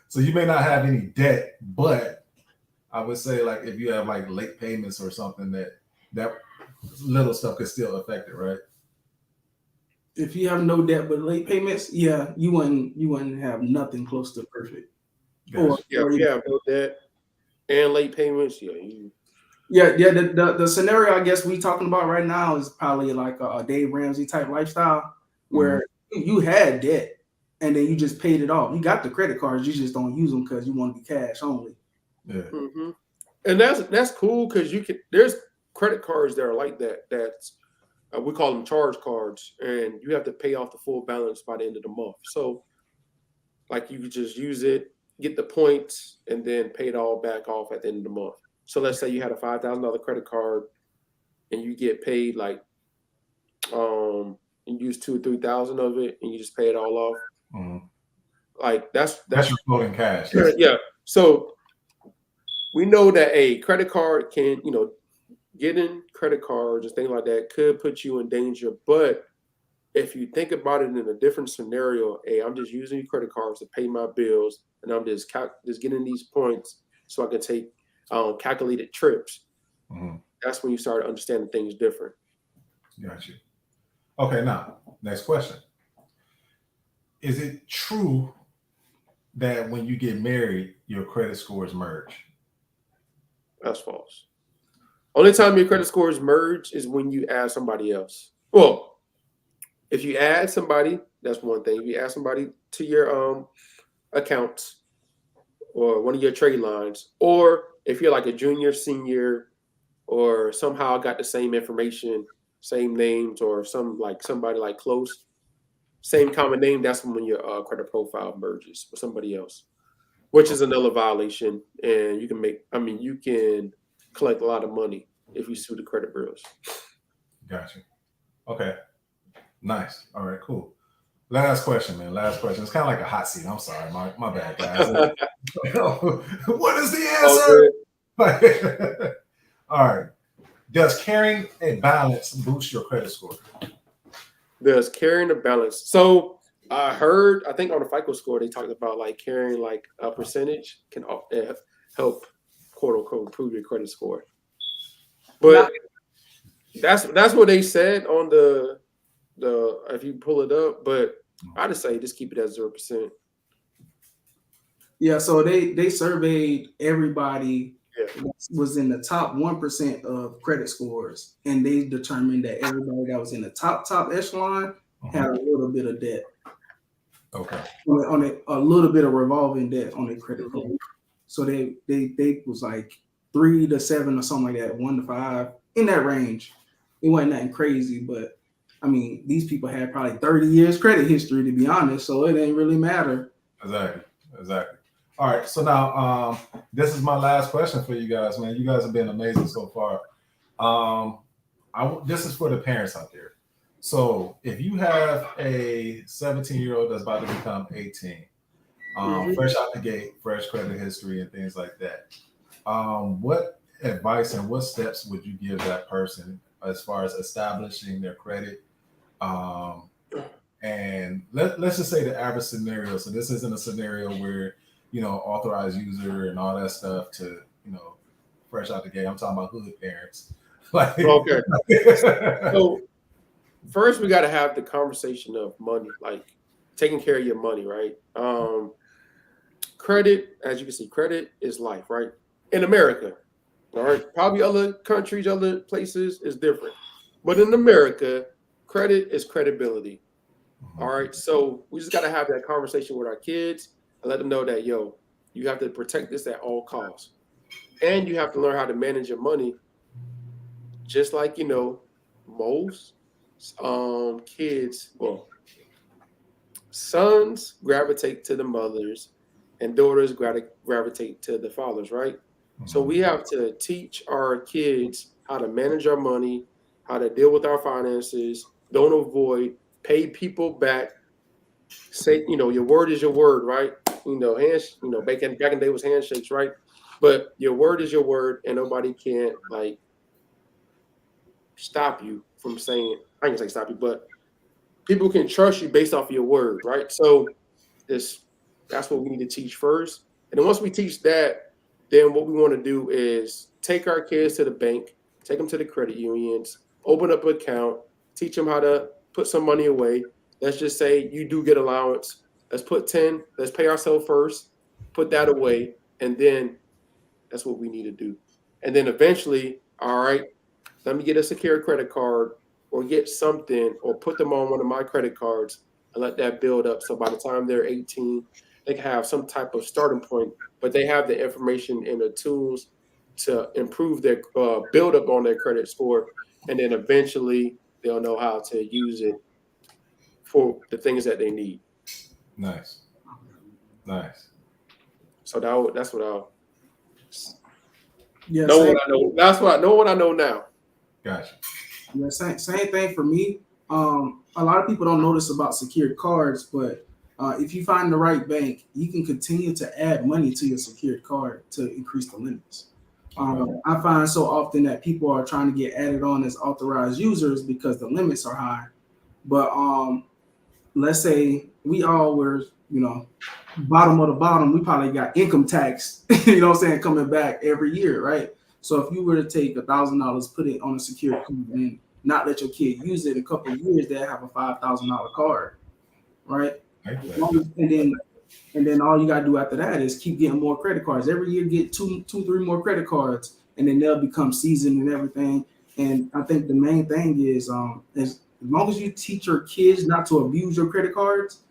So you may not have any debt, but I would say like if you have like late payments or something, that little stuff could still affect it, right? If you have no debt but late payments, yeah, you wouldn't have nothing close to perfect. Gotcha. If you have no debt and late payments, The scenario I guess we talking about right now is probably like a Dave Ramsey type lifestyle where you had debt and then you just paid it off. You got the credit cards, you just don't use them because you want to be cash only. Yeah. Mm-hmm. And that's cool because there's credit cards that are like that. That's we call them charge cards, and you have to pay off the full balance by the end of the month. So, like, you could just use it, get the points, and then pay it all back off at the end of the month. So, let's say you had a $5,000 credit card, and you get paid like, you use 2,000 or 3,000 of it, and you just pay it all off. Mm-hmm. Like that's your floating cash. Yeah. So we know that a credit card can, getting credit cards and things like that could put you in danger. But if you think about it in a different scenario, hey, I'm just using credit cards to pay my bills, and I'm just getting these points so I can take calculated trips. Mm-hmm. That's when you start understanding things different. Got you. Okay, now next question: is it true that when you get married, your credit scores merge? That's false. Only time your credit scores merge is when you add somebody else. Well, if you add somebody, that's one thing. If you add somebody to your accounts or one of your trade lines, or if you're like a junior, senior, or somehow got the same information, same names, or somebody like close, same common name, that's when your credit profile merges with somebody else, which is another violation. And you can collect a lot of money if you sue the credit bureaus. Gotcha. Okay. Nice. All right, cool. Last question, man. Last question. It's kind of like a hot seat. I'm sorry. My bad, guys. What is the answer? All right. Does carrying a balance boost your credit score? Does carrying a balance. So I think on the FICO score, they talked about like carrying like a percentage can help, quote unquote, improve your credit score. But that's what they said on the if you pull it up. But I just say just keep it at 0%. Yeah, so they surveyed everybody was in the top 1% of credit scores, and they determined that everybody that was in the top echelon had a little bit of debt. Okay. On a little bit of revolving debt on their credit card. So they was like 3 to 7 or something like that, 1 to 5 in that range. It wasn't nothing crazy, but I mean, these people had probably 30 years credit history, to be honest, so it ain't really matter. Exactly. All right, so now this is my last question for you guys, man. You guys have been amazing so far. This is for the parents out there. So if you have a 17-year-old that's about to become 18, fresh out the gate, fresh credit history and things like that, what advice and what steps would you give that person as far as establishing their credit and And let's just say the average scenario. So this isn't a scenario where, authorized user and all that stuff to, fresh out the gate. I'm talking about hood parents. Like, Okay. So first we got to have the conversation of money, like taking care of your money, right? Credit, as you can see, credit is life, right? In America, all right. Probably other countries, other places is different, but in America, credit is credibility. All right. So we just got to have that conversation with our kids and let them know that, yo, you have to protect this at all costs. And you have to learn how to manage your money, just like, most kids, well, sons gravitate to the mothers and daughters gravitate to the fathers, right? So we have to teach our kids how to manage our money, how to deal with our finances, don't avoid, pay people back, say, your word is your word, right? Back in the day was handshakes, right? But your word is your word, and nobody can like stop you from saying. I can say stop you, but people can trust you based off of your word, right? So that's what we need to teach first, and then once we teach that, then what we want to do is take our kids to the bank, take them to the credit unions, open up an account, teach them how to put some money away. Let's just say you do get allowance. Let's put 10. Let's pay ourselves first, put that away, and then that's what we need to do. And then eventually, all right, let me get a secure credit card or get something or put them on one of my credit cards and let that build up. So by the time they're 18, they can have some type of starting point, but they have the information and the tools to improve their build up on their credit score. And then eventually they'll know how to use it for the things that they need. Nice. So that's what I'll Yeah, know same, what I know. That's what I know what I know now. Gotcha. yeah, same thing for me. A lot of people don't know this about secured cards, but if you find the right bank, you can continue to add money to your secured card to increase the limits. I find so often that people are trying to get added on as authorized users because the limits are high. But let's say we all were, bottom of the bottom, we probably got income tax, coming back every year, right? So if you were to take $1,000, put it on a secured card and not let your kid use it in a couple of years, they'll have a $5,000 card, right? And then all you gotta do after that is keep getting more credit cards. Every year, get two, three more credit cards, and then they'll become seasoned and everything. And I think the main thing is as long as you teach your kids not to abuse your credit cards,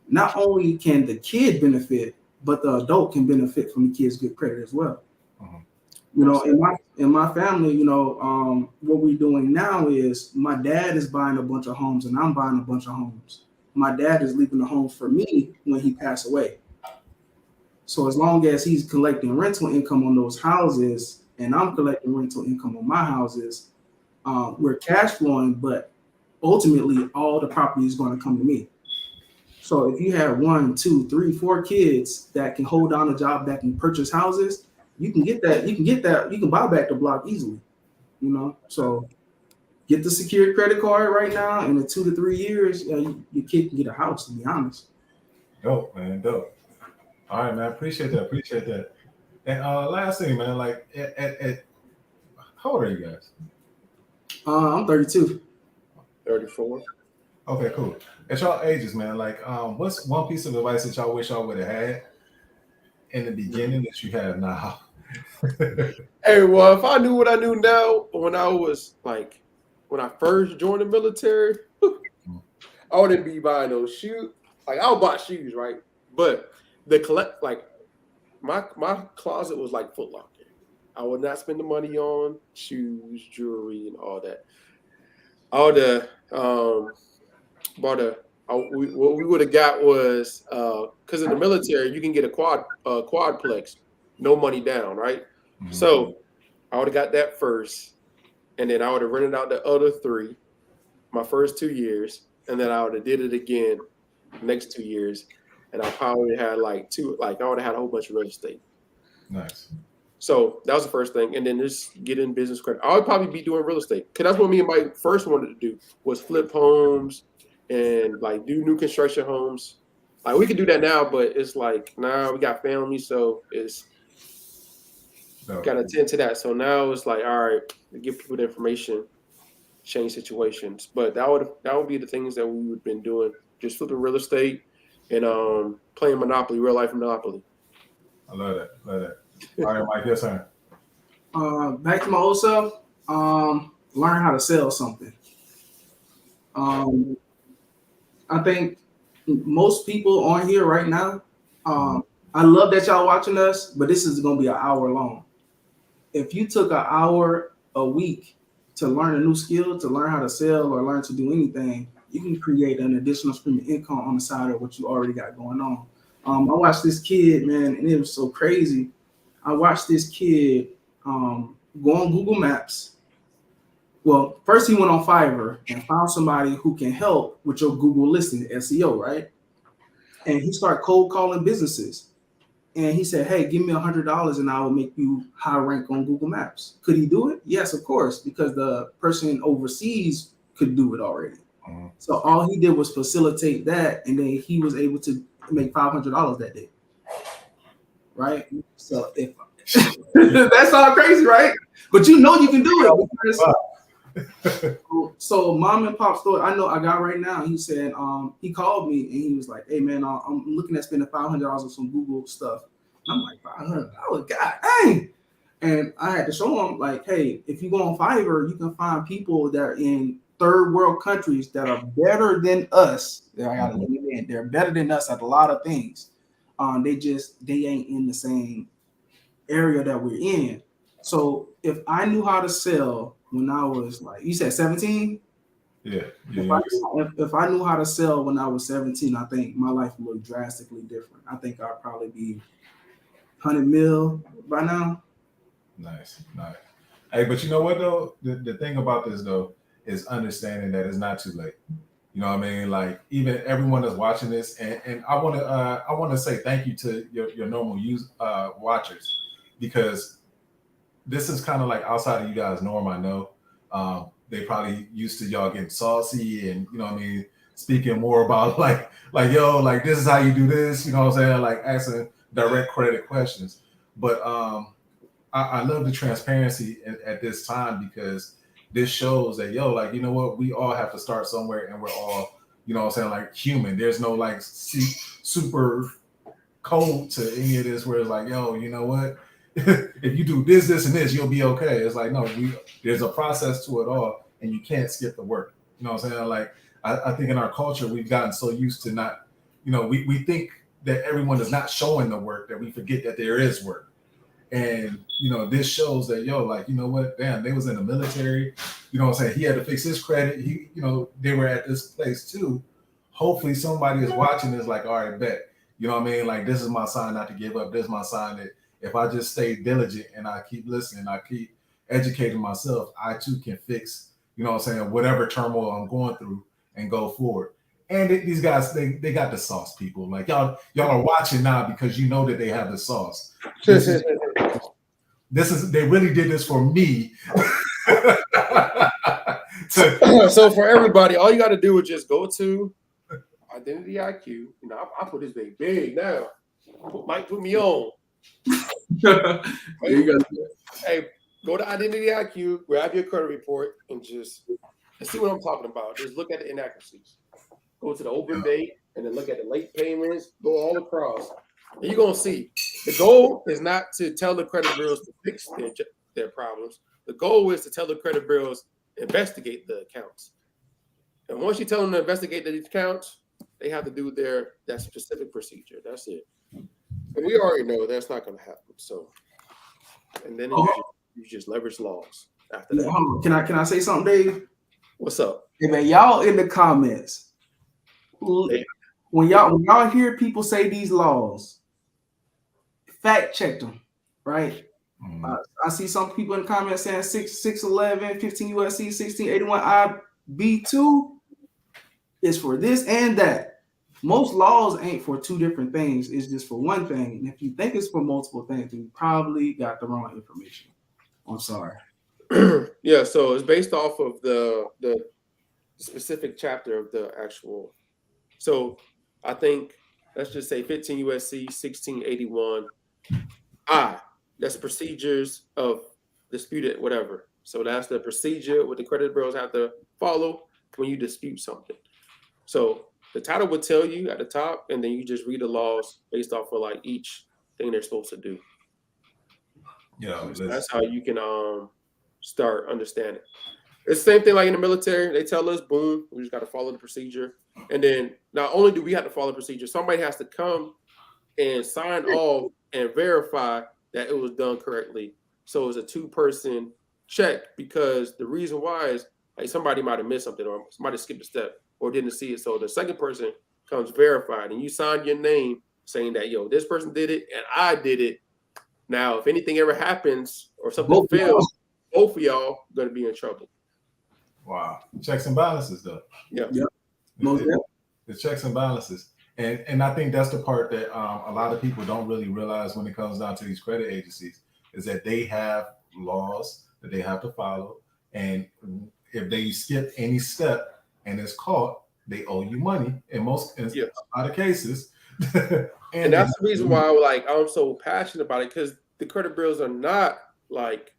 not only can the kid benefit, but the adult can benefit from the kid's good credit as well. In my family, what we're doing now is my dad is buying a bunch of homes and I'm buying a bunch of homes. My dad is leaving the homes for me when he passed away. So as long as he's collecting rental income on those houses and I'm collecting rental income on my houses, we're cash flowing, but ultimately all the property is going to come to me. So if you have 1, 2, 3, 4 kids that can hold down a job that can purchase houses, you can get that. You can buy back the block easily. So get the secured credit card right now, and in 2 to 3 years, your kid can get a house. To be honest. Dope, man. Dope. All right, man. Appreciate that. And last thing, man. Like, at how old are you guys? I'm 32. 34. Okay, cool. At y'all ages, man. Like, what's one piece of advice that y'all wish y'all would have had in the beginning that you have now? Hey, well, if I knew what I knew now when I first joined the military, I wouldn't be buying those shoes. Like, I'll buy shoes, right? But my closet was like Foot Locker. I would not spend the money on shoes, jewelry, and all that. What we would have got was because in the military you can get a quadplex, no money down, right? Mm-hmm. So I would have got that first, and then I would have rented out the other 3 my first 2 years, and then I would have did it again next 2 years, and I probably had I would have had a whole bunch of real estate. Nice. So that was the first thing, and then just get in business credit. I would probably be doing real estate because that's what me and Mike first wanted to do was flip homes, and like do new construction homes. Like we can do that now, but it's like now we got family, so it's got to attend to that. So now it's like, all right, give people the information, change situations. But that would be the things that we would have been doing, just flipping real estate and playing Monopoly, real life Monopoly. I love that. Love that. All right, Mike, yes, sir. Back to my old self. Learn how to sell something. I think most people on here right now. I love that y'all watching us, but this is gonna be an hour long. If you took an hour a week to learn a new skill, to learn how to sell or learn to do anything, you can create an additional stream of income on the side of what you already got going on. I watched this kid, man, and it was so crazy. I watched this kid go on Google Maps. Well, first he went on Fiverr and found somebody who can help with your Google listing, SEO, right? And he started cold calling businesses. And he said, hey, give me $100 and I will make you high rank on Google Maps. Could he do it? Yes, of course, because the person overseas could do it already. So all he did was facilitate that, and then he was able to make $500 that day. Right? So if that's all crazy, right? But you know you can do it. Because, so mom and pop store, I know I got right now. He said, he called me and he was like, hey man, I'm looking at spending $500 on some Google stuff. And I'm like, $500, God dang. And I had to show him, like, hey, if you go on Fiverr, you can find people that are in third world countries that are better than us. They're better than us at a lot of things. They ain't in the same area that we're in. So if I knew how to sell when I was like, you said 17? Yeah. If I knew how to sell when I was 17, I think my life would look drastically different. I think I'd probably be 100 mil by now. Nice. Hey, but you know what though? The thing about this though is understanding that it's not too late. You know what I mean? Like even everyone that's watching this, and I want to say thank you to your normal watchers, because this is kind of like outside of you guys' norm. I know they probably used to y'all getting saucy and, you know what I mean, speaking more about like yo, like this is how you do this, you know what I'm saying, like asking direct credit questions. But I love the transparency at this time, because this shows that, yo, like, you know what, we all have to start somewhere, and we're all, you know what I'm saying, like human. There's no like super code to any of this where it's like, yo, you know what, if you do this, and this, you'll be okay. It's like, no, there's a process to it all, and you can't skip the work. You know what I'm saying? Like, I think in our culture, we've gotten so used to not, you know, we think that everyone is not showing the work that we forget that there is work. And, you know, this shows that, yo, like, you know what, damn, they was in the military, you know what I'm saying? He had to fix his credit. He, you know, they were at this place too. Hopefully somebody is watching this like, all right, bet. You know what I mean? Like, this is my sign not to give up. This is my sign that if I just stay diligent and I keep listening, I keep educating myself, I too can fix, you know what I'm saying, whatever turmoil I'm going through and go forward. And these guys, they got the sauce, people. Like y'all are watching now because you know that they have the sauce. This is they really did this for me. So for everybody, all you got to do is just go to Identity IQ. You know, I put this big now. Mike put me on. Hey, go to Identity IQ, grab your credit report, and just see what I'm talking about. Just look at the inaccuracies. Go to the open date, and then look at the late payments. Go all across, and you're gonna see the goal is not to tell the credit bureaus to fix their problems. The goal is to tell the credit bureaus investigate the accounts. And once you tell them to investigate the accounts, they have to do that specific procedure. That's it. And we already know that's not going to happen. So, and then you just leverage laws after that. Can I say something, Dave? What's up? Hey man, y'all in the comments. When y'all hear people say these laws, fact check them, right? I see some people in the comments saying 611, 15 USC, 1681 IB2 is for this and that. Most laws ain't for two different things. It's just for one thing. And if you think it's for multiple things, then you probably got the wrong information. I'm sorry. Yeah, so it's based off of the specific chapter of the actual. So I think let's just say 15 USC 1681 I. That's procedures of disputed whatever. So that's the procedure what the credit bureaus have to follow when you dispute something. So the title would tell you at the top, and then you just read the laws based off of like each thing they're supposed to do. Yeah, So that's how you can start understanding. It's the same thing like in the military. They tell us, boom, we just got to follow the procedure. And then not only do we have to follow the procedure, somebody has to come and sign off and verify that it was done correctly. So it's a two-person check because the reason why is like somebody might have missed something or somebody skipped a step or didn't see it. So the second person comes verified and you sign your name saying that, yo, this person did it and I did it. Now, if anything ever happens or something fails, both of y'all are going to be in trouble. Wow. Checks and balances, though. Yeah. The checks and balances. And I think that's the part that a lot of people don't really realize when it comes down to these credit agencies is that they have laws that they have to follow. And if they skip any step and it's caught, they owe you money in a lot of cases. and that's the reason why I'm so passionate about it, because the credit bureaus are not like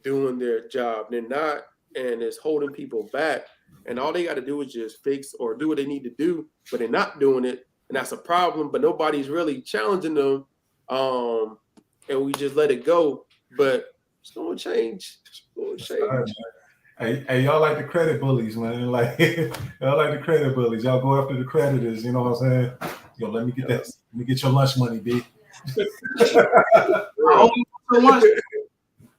doing their job. They're not, and it's holding people back. And all they got to do is just fix or do what they need to do, but they're not doing it. And that's a problem, but nobody's really challenging them. And we just let it go, but it's going to change. It's going to change. Hey, y'all like the credit bullies, man. Like y'all like the credit bullies. Y'all go after the creditors. You know what I'm saying? Yo, let me get that. Let me get your lunch money, B. I only so much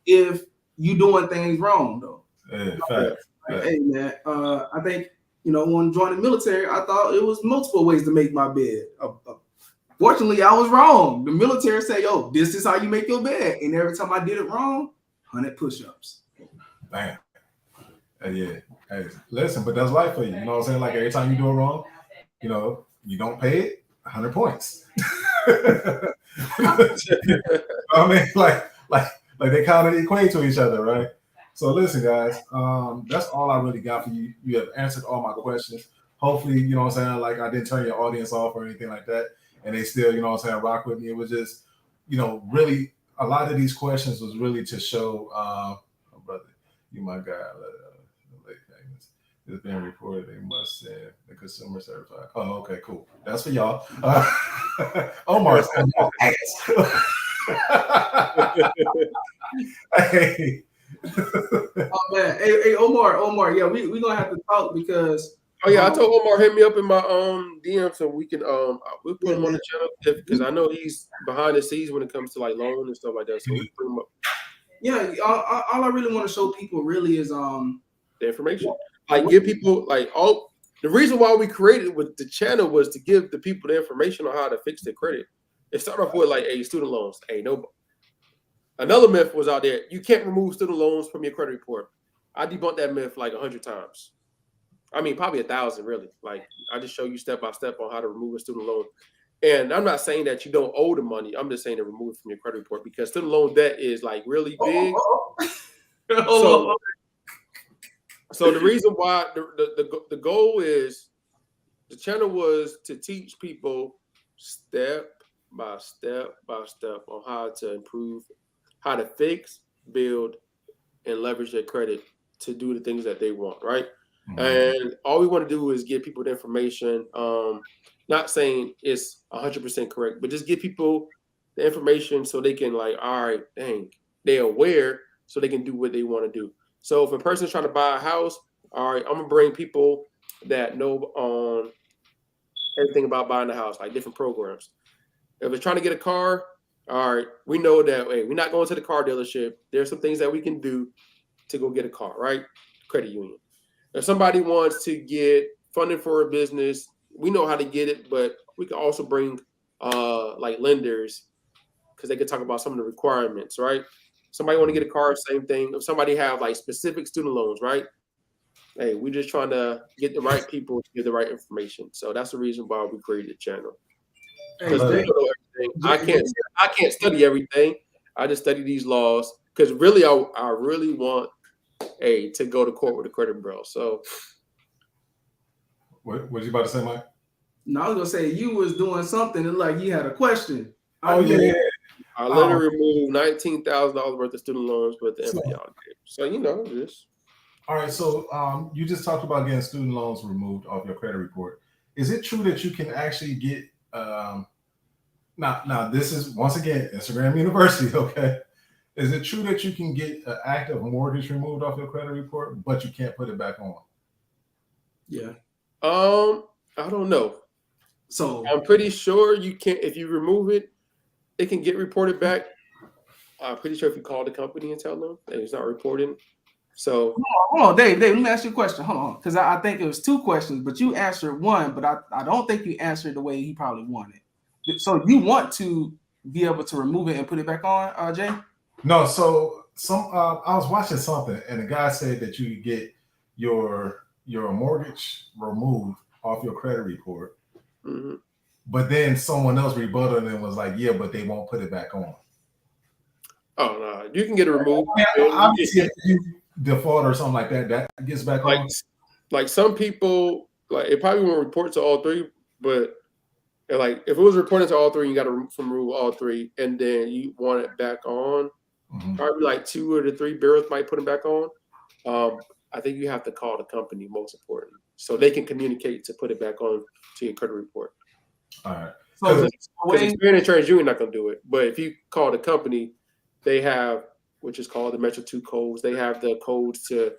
if you doing things wrong, though. Yeah, fact. Hey, man. I think when joining the military, I thought it was multiple ways to make my bed. Fortunately, I was wrong. The military said, "Yo, this is how you make your bed," and every time I did it wrong, 100 push-ups. Damn. Yeah. Hey, listen, but that's life for you. You know what I'm saying? Like every time you do it wrong, you don't pay it, 100 points. I mean, like they kind of equate to each other, right? So listen, guys, that's all I really got for you. You have answered all my questions. Hopefully, you know what I'm saying, like I didn't turn your audience off or anything like that. And they still, you know what I'm saying, rock with me. It was just, really a lot of these questions was really to show, brother, you my guy. It's been reported they must send the consumer certified. Oh, okay, cool. That's for y'all. Omar's on your ass. Hey. Oh man, hey Omar, yeah, we gonna have to talk because. Oh yeah, I told Omar hit me up in my DM so we can we'll put him on the channel because I know he's behind the scenes when it comes to like loan and stuff like that. So we put him up. Yeah, all I really want to show people really is the information. Like give people the reason why we created with the channel was to give the people the information on how to fix their credit. It started off with like student loans. Another myth was out there. You can't remove student loans from your credit report. I debunked that myth like 100 times. I mean, probably 1,000 really. Like I just show you step by step on how to remove a student loan. And I'm not saying that you don't owe the money. I'm just saying to remove it from your credit report because student loan debt is like really big. So the reason why the goal is the channel was to teach people step by step on how to improve, how to fix, build, and leverage their credit to do the things that they want, right? Mm-hmm. And all we want to do is give people the information. Not saying it's 100% correct, but just give people the information so they can all right, dang, they're aware so they can do what they want to do. So if a person's trying to buy a house, all right, I'm gonna bring people that know everything about buying a house, like different programs. If it's trying to get a car, all right, we know that we're not going to the car dealership. There's some things that we can do to go get a car, right? Credit union. If somebody wants to get funding for a business, we know how to get it, but we can also bring lenders because they can talk about some of the requirements, right? Somebody want to get a car, same thing. If somebody have specific student loans, right? Hey, we're just trying to get the right people to get the right information. So that's the reason why we created the channel. Because they don't know everything. I can't study everything. I just study these laws because really I really want to go to court with the credit bureau. So What you about to say, Mike? No, I was gonna say you was doing something and like you had a question. Oh yeah. I literally removed $19,000 worth of student loans with the FDR game. So this. All right. So you just talked about getting student loans removed off your credit report. Is it true that you can actually get now this is once again Instagram University, okay? Is it true that you can get an active mortgage removed off your credit report, but you can't put it back on? Yeah. I don't know. So I'm pretty sure you can't. If you remove it, it can get reported back. I'm pretty sure if you call the company and tell them that it's not reporting. So hold on, Dave, let me ask you a question. Hold on, because I think it was two questions, but you answered one, but I don't think you answered the way he probably wanted. So you want to be able to remove it and put it back on, Jay? No. So I was watching something, and the guy said that you could get your mortgage removed off your credit report, but then someone else rebutted and was like, "Yeah, but they won't put it back on." Oh no, you can get it removed. Obviously, if you default or something like that, that gets back on. Like some people, like it probably won't report to all three, but like if it was reported to all three, you got to remove all three, and then you want it back on. Probably like 2 or 3 bureaus might put them back on. I think you have to call the company, most important, so they can communicate to put it back on to your credit report. All right. So because Experian Insurance, you're not going to do it, but if you call the company, they have, which is called the Metro 2 codes. They have the codes to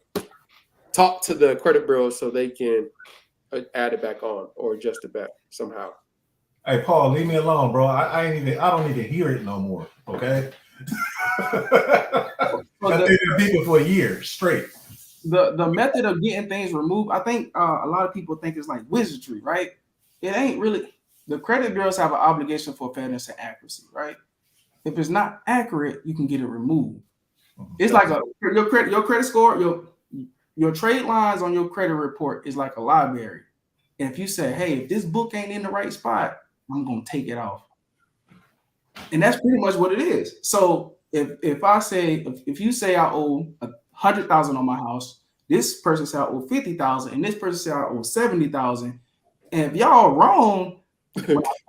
talk to the credit bureau so they can add it back on or adjust it back somehow. Hey, Paul, leave me alone, bro. I don't even hear it no more. Okay. I've been people for a year straight. The method of getting things removed, I think a lot of people think it's like wizardry, right? It ain't really. The credit bureaus have an obligation for fairness and accuracy, right? If it's not accurate, you can get it removed. It's like your credit score, your trade lines on your credit report is like a library. And if you say, hey, if this book ain't in the right spot, I'm gonna take it off. And that's pretty much what it is. So if you say I owe 100,000 on my house, this person said I owe 50,000, and this person said I owe 70,000, and if y'all wrong,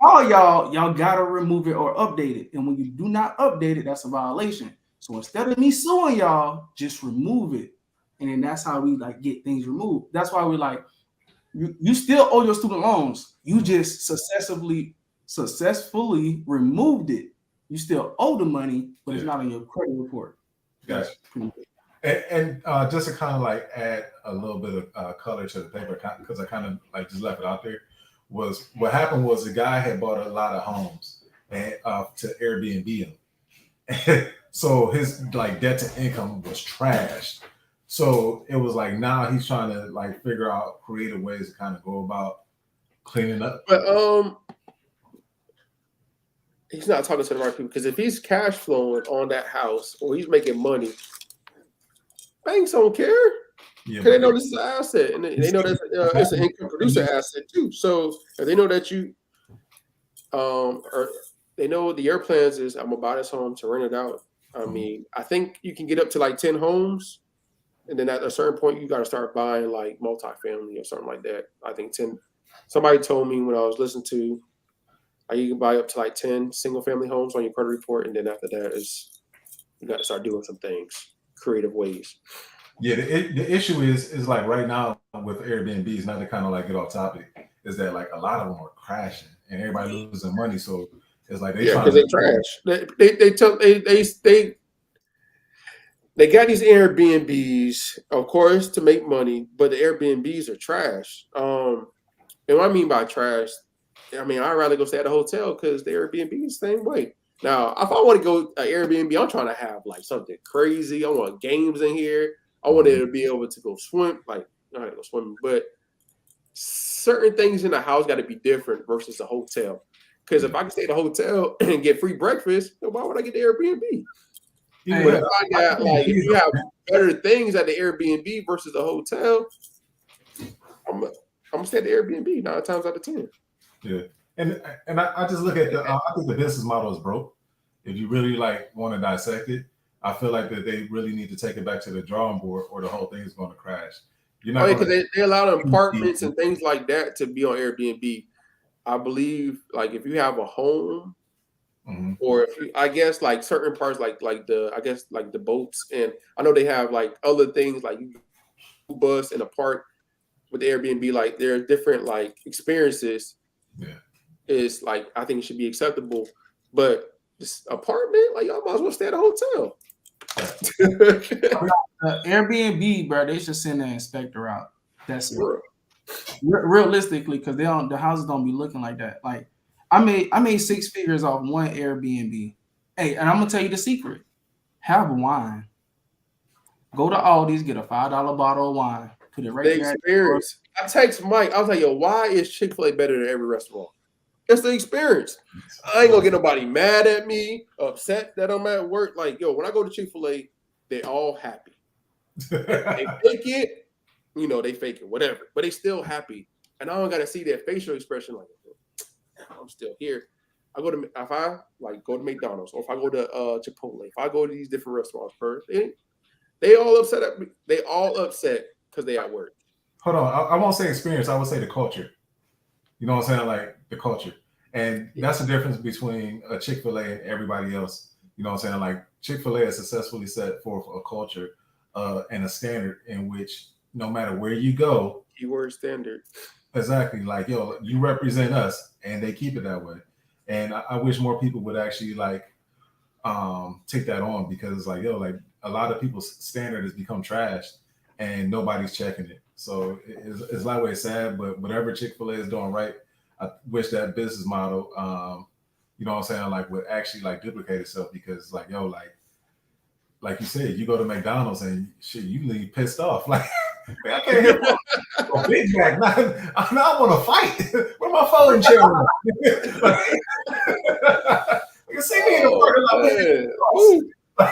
all y'all gotta remove it or update it. And when you do not update it, that's a violation. So instead of me suing y'all, just remove it. And then that's how we like get things removed. That's why we like you still owe your student loans. You just successfully removed it. You still owe the money, but it's not on your credit report. Gotcha. And just to kind of like add a little bit of color to the paper, because I kind of like just left it out there. Was what happened was the guy had bought a lot of homes and to Airbnb them. So his like debt to income was trashed. So it was like now he's trying to like figure out creative ways to kind of go about cleaning up. But he's not talking to the right people, because if he's cash flowing on that house or he's making money, banks don't care. Because they know this is an asset, and they know that it's an income producer asset too. So if they know that you, or they know the your plans is I'm gonna buy this home to rent it out. I mean, I think you can get up to like 10 homes, and then at a certain point you got to start buying like multifamily or something like that. I think 10. Somebody told me when I was listening to, you can buy up to like 10 single family homes on your credit report, and then after that is you got to start doing some things, creative ways. Yeah, the issue is like right now with Airbnbs, not to kind of like get off topic, is that like a lot of them are crashing and everybody losing money. So it's like they because they trash. They got these Airbnbs, of course, to make money, but the Airbnbs are trash. And what I mean by trash, I mean I'd rather go stay at a hotel because the Airbnb is the same way. Now, if I want to go Airbnb, I'm trying to have like something crazy. I want games in here. I wanted to be able to go swim, like not to go swimming, but certain things in the house got to be different versus a hotel. Because if I can stay at a hotel and get free breakfast, then why would I get the Airbnb? Yeah, but if you have better things at the Airbnb versus a hotel, I'm gonna stay at the Airbnb 9 times out of 10. Yeah, and I just look at I think the business model is broke. If you really like want to dissect it, I feel like that they really need to take it back to the drawing board, or the whole thing is going to crash. You're Oh not yeah, going because they allow apartments to. and things like that to be on Airbnb. I believe, like if you have a home, Mhm. or if you, I guess like certain parts, like the I guess like the boats, and I know they have like other things like you go bus and a park with the Airbnb. Like there are different like experiences. Yeah. Is like I think it should be acceptable, but this apartment, like y'all might as well stay at a hotel. Airbnb, bro, they should send an inspector out. That's it. Sure. Realistically, because the houses don't be looking like that. Like I made 6 figures off one Airbnb. Hey, and I'm gonna tell you the secret. Have wine. Go to Aldi's, get a $5 bottle of wine, put it right The there at the door. experience. I text Mike. I was like, "Yo, why is Chick-fil-A better than every restaurant?" It's the experience. I ain't gonna get nobody mad at me, upset that I'm at work. Like, yo, when I go to Chick-fil-A, they all happy. They fake it, they fake it, whatever. But they still happy. And I don't gotta see their facial expression like I'm still here. I go to if I like go to McDonald's or if I go to Chipotle, if I go to these different restaurants first, they all upset at me. They all upset because they at work. Hold on. I won't say experience. I would say the culture. You know what I'm saying? Like the culture. And that's the difference between a Chick-fil-A and everybody else. You know what I'm saying? Like Chick-fil-A has successfully set forth a culture and a standard in which no matter where you go, Keyword standard. exactly, like, yo, you represent us, and they keep it that way. And I wish more people would actually like take that on, because it's like, yo, like a lot of people's standard has become trashed and nobody's checking it. So it's like way sad, but whatever Chick-fil-A is doing right, I wish that business model, you know what I'm saying, like would actually like duplicate itself, because like, yo, like you said, you go to McDonald's and shit, you leave pissed off. Like, man, I can't hear a Big Mac. I want to fight. Where my phone chair? Like, you see me in the parking lot.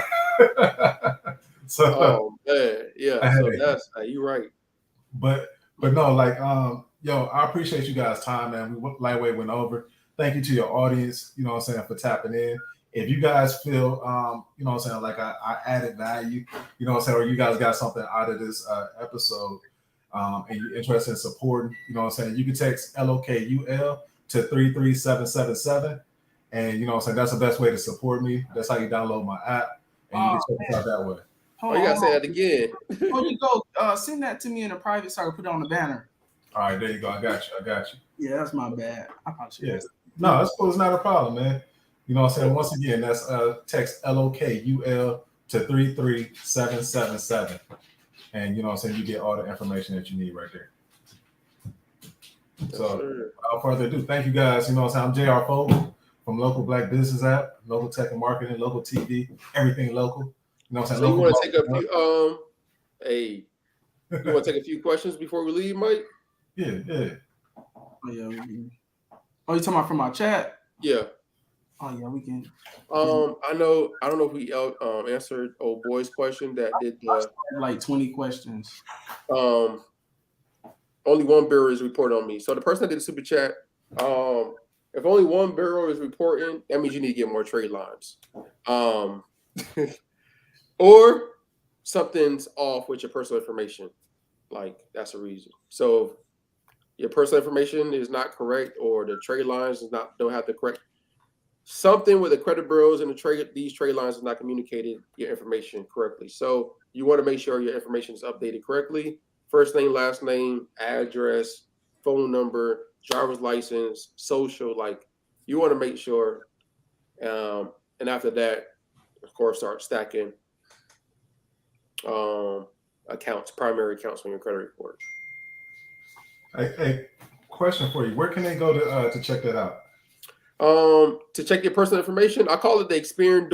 So, Oh man, yeah. So that's you right. But no, like yo, I appreciate you guys' time, man. We lightweight went over. Thank you to your audience, you know what I'm saying, for tapping in. If you guys feel you know what I'm saying, like I added value, you know what I'm saying, or you guys got something out of this episode, and you're interested in supporting, you know what I'm saying, you can text LOKUL to 33777. And you know what I'm saying, that's the best way to support me. That's how you download my app, and you can check us out that way. Oh, you gotta say that again. Oh, you go. Send that to me in a private so I can put it on the banner. All right, there you go. I got you. Yeah, that's my bad. I probably should. Yeah. No, that's cool. It's not a problem, man. You know what I'm saying? Once again, that's text LOKUL to 33777. And you know what I'm saying, you get all the information that you need right there. So without further ado, thank you guys. You know what I'm saying? I'm JR Fogle from Local Black Business App, Local Tech and Marketing, Local TV, everything local. You know what I'm saying? So you want to take a few you want to take a few questions before we leave, Mike? Yeah. Oh yeah, we can. Oh, you talking about from our chat? Yeah. Oh yeah, we can. I don't know if we answered old boy's question that did like 20 questions. Only one bureau is reporting on me. So the person that did the super chat, if only one bureau is reporting, that means you need to get more trade lines. Or something's off with your personal information. Like that's a reason. So your personal information is not correct, or the trade lines don't have the correct something with the credit bureaus and these trade lines is not communicated your information correctly. So you want to make sure your information is updated correctly. First name, last name, address, phone number, driver's license, social. Like you want to make sure. And after that, of course, start stacking primary accounts on your credit report. Hey, question for you. Where can they go to check that out? To check your personal information, I call it the Experian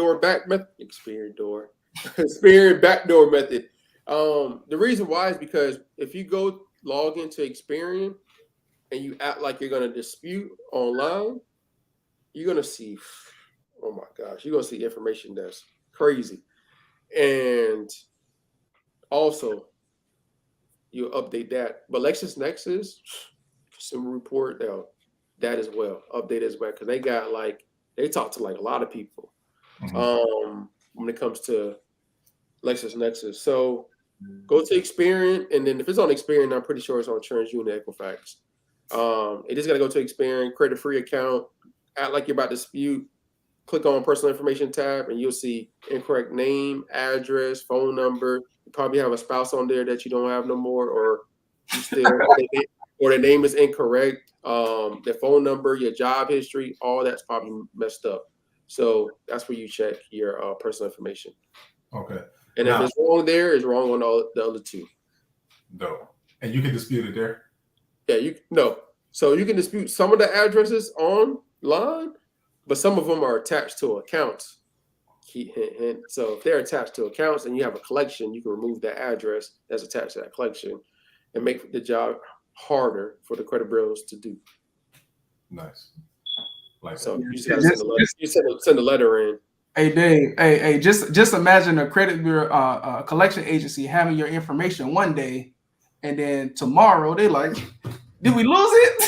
backdoor method. The reason why is because if you go log into Experian and you act like you're going to dispute online, you're going to see, oh my gosh, you're going to see information that's crazy. And also, you update that. But LexisNexis, consumer report, that as well, update as well, because they talk to like a lot of people when it comes to LexisNexis. So Go to Experian, and then if it's on Experian, I'm pretty sure it's on TransUnion and Equifax. It just got to go to Experian, create a free account, act like you're about to dispute, click on personal information tab, and you'll see incorrect name, address, phone number. You probably have a spouse on there that you don't have no more, or you still, or the name is incorrect. Their phone number, your job history, all that's probably messed up. So that's where you check your personal information. Okay. And if it's wrong there, it's wrong on all the other two. No. And you can dispute it there? Yeah, So you can dispute some of the addresses online, but some of them are attached to accounts. Hint, hint. So if they're attached to accounts and you have a collection, you can remove that address that's attached to that collection and make the job harder for the credit bureaus to do. Nice. Like so you just gotta send a letter. You send a letter in. Hey Dave, hey, just imagine a credit bureau, collection agency having your information one day, and then tomorrow they like, did we lose it?